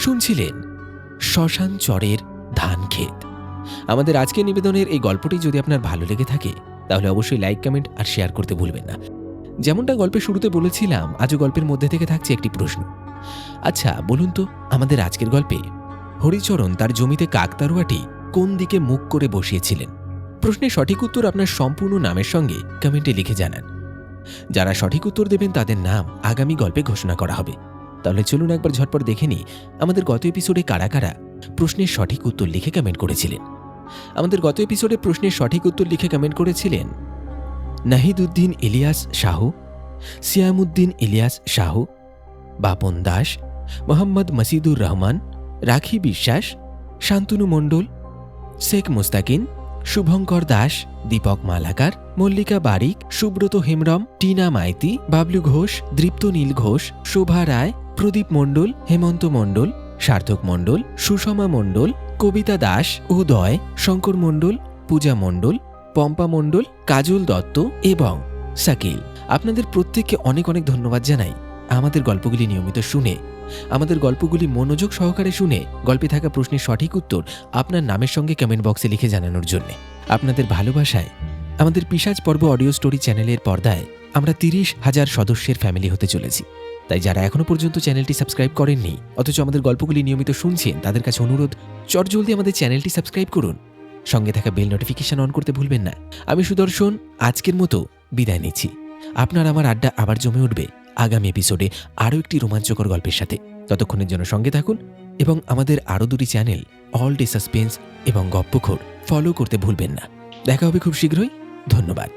শুনছিলেন শ্মশান চরের ধান ক্ষেত। আমাদের আজকের নিবেদনের এই গল্পটি যদি আপনার ভালো লেগে থাকে, তাহলে অবশ্যই লাইক, কমেন্ট আর শেয়ার করতে ভুলবেন না। যেমনটা গল্পের শুরুতে বলেছিলাম, আজও গল্পের মধ্যে থেকে থাকছে একটি প্রশ্ন। আচ্ছা বলুন তো, আমাদের আজকের গল্পে হরিচরণ তার জমিতে কাকতাড়ুয়াটি কোন দিকে মুখ করে বসিয়েছিলেন? প্রশ্নের সঠিক উত্তর আপনার সম্পূর্ণ নামের সঙ্গে কমেন্টে লিখে জানান। যারা সঠিক উত্তর দেবেন তাদের নাম আগামী গল্পে ঘোষণা করা হবে। তাহলে চলুন একবার ঝটপট দেখে নিই আমাদের গত এপিসোডে কারা কারা প্রশ্নের সঠিক উত্তর লিখে কমেন্ট করেছিলেন। আমাদের গত এপিসোডে প্রশ্নের সঠিক উত্তর লিখে কমেন্ট করেছিলেন নাহিদউদ্দিন ইলিয়াস শাহু, সিয়ামউদ্দিন ইলিয়াস শাহু, বাপন দাস, মোহাম্মদ মসিদুর রহমান, রাখি বিশ্বাস, শান্তনু মণ্ডল, শেখ মুস্তাকিন, শুভঙ্কর দাস, দীপক মালাকার, মল্লিকা বারিক, সুব্রত হেমব্রম, টিনা মাইতি, বাবলু ঘোষ, দৃপ্ত নীল ঘোষ, শোভা রায়, প্রদীপ মণ্ডল, হেমন্ত মণ্ডল, সার্থক মণ্ডল, সুষমা মণ্ডল, কবিতা দাস, উদয়, শঙ্কর মণ্ডল, পূজা মণ্ডল, পম্পা মণ্ডল, কাজল দত্ত এবং শাকিল। আপনাদের প্রত্যেককে অনেক অনেক ধন্যবাদ জানাই আমাদের গল্পগুলি নিয়মিত শুনে, আমাদের গল্পগুলি মনোযোগ সহকারে শুনে গল্পে থাকা প্রশ্নের সঠিক উত্তর আপনার নামের সঙ্গে কমেন্ট বক্সে লিখে জানানোর জন্য। আপনাদের ভালোবাসায় আমাদের পিশাচ পর্ব অডিও স্টোরি চ্যানেলের পর্দায় আমরা 30,000 সদস্যের ফ্যামিলি হতে চলেছি। তাই যারা এখনো পর্যন্ত চ্যানেলটি সাবস্ক্রাইব করেননি অথচ আমাদের গল্পগুলি নিয়মিত শুনছেন, তাদের কাছে অনুরোধ, চটজলদি আমাদের চ্যানেলটি সাবস্ক্রাইব করুন। সঙ্গে থাকা বেল নোটিফিকেশন অন করতে ভুলবেন না। আমি সুদর্শন আজকের মতো বিদায় নিচ্ছি। আপনার আমার আড্ডা আবার জমে উঠবে আগামী এপিসোডে আরও একটি রোমাঞ্চকর গল্পের সাথে। ততক্ষণের জন্য সঙ্গে থাকুন এবং আমাদের আরও দুটি চ্যানেল অল ডে সাসপেন্স এবং গপ্পখোর ফলো করতে ভুলবেন না। দেখা হবে খুব শীঘ্রই। ধন্যবাদ।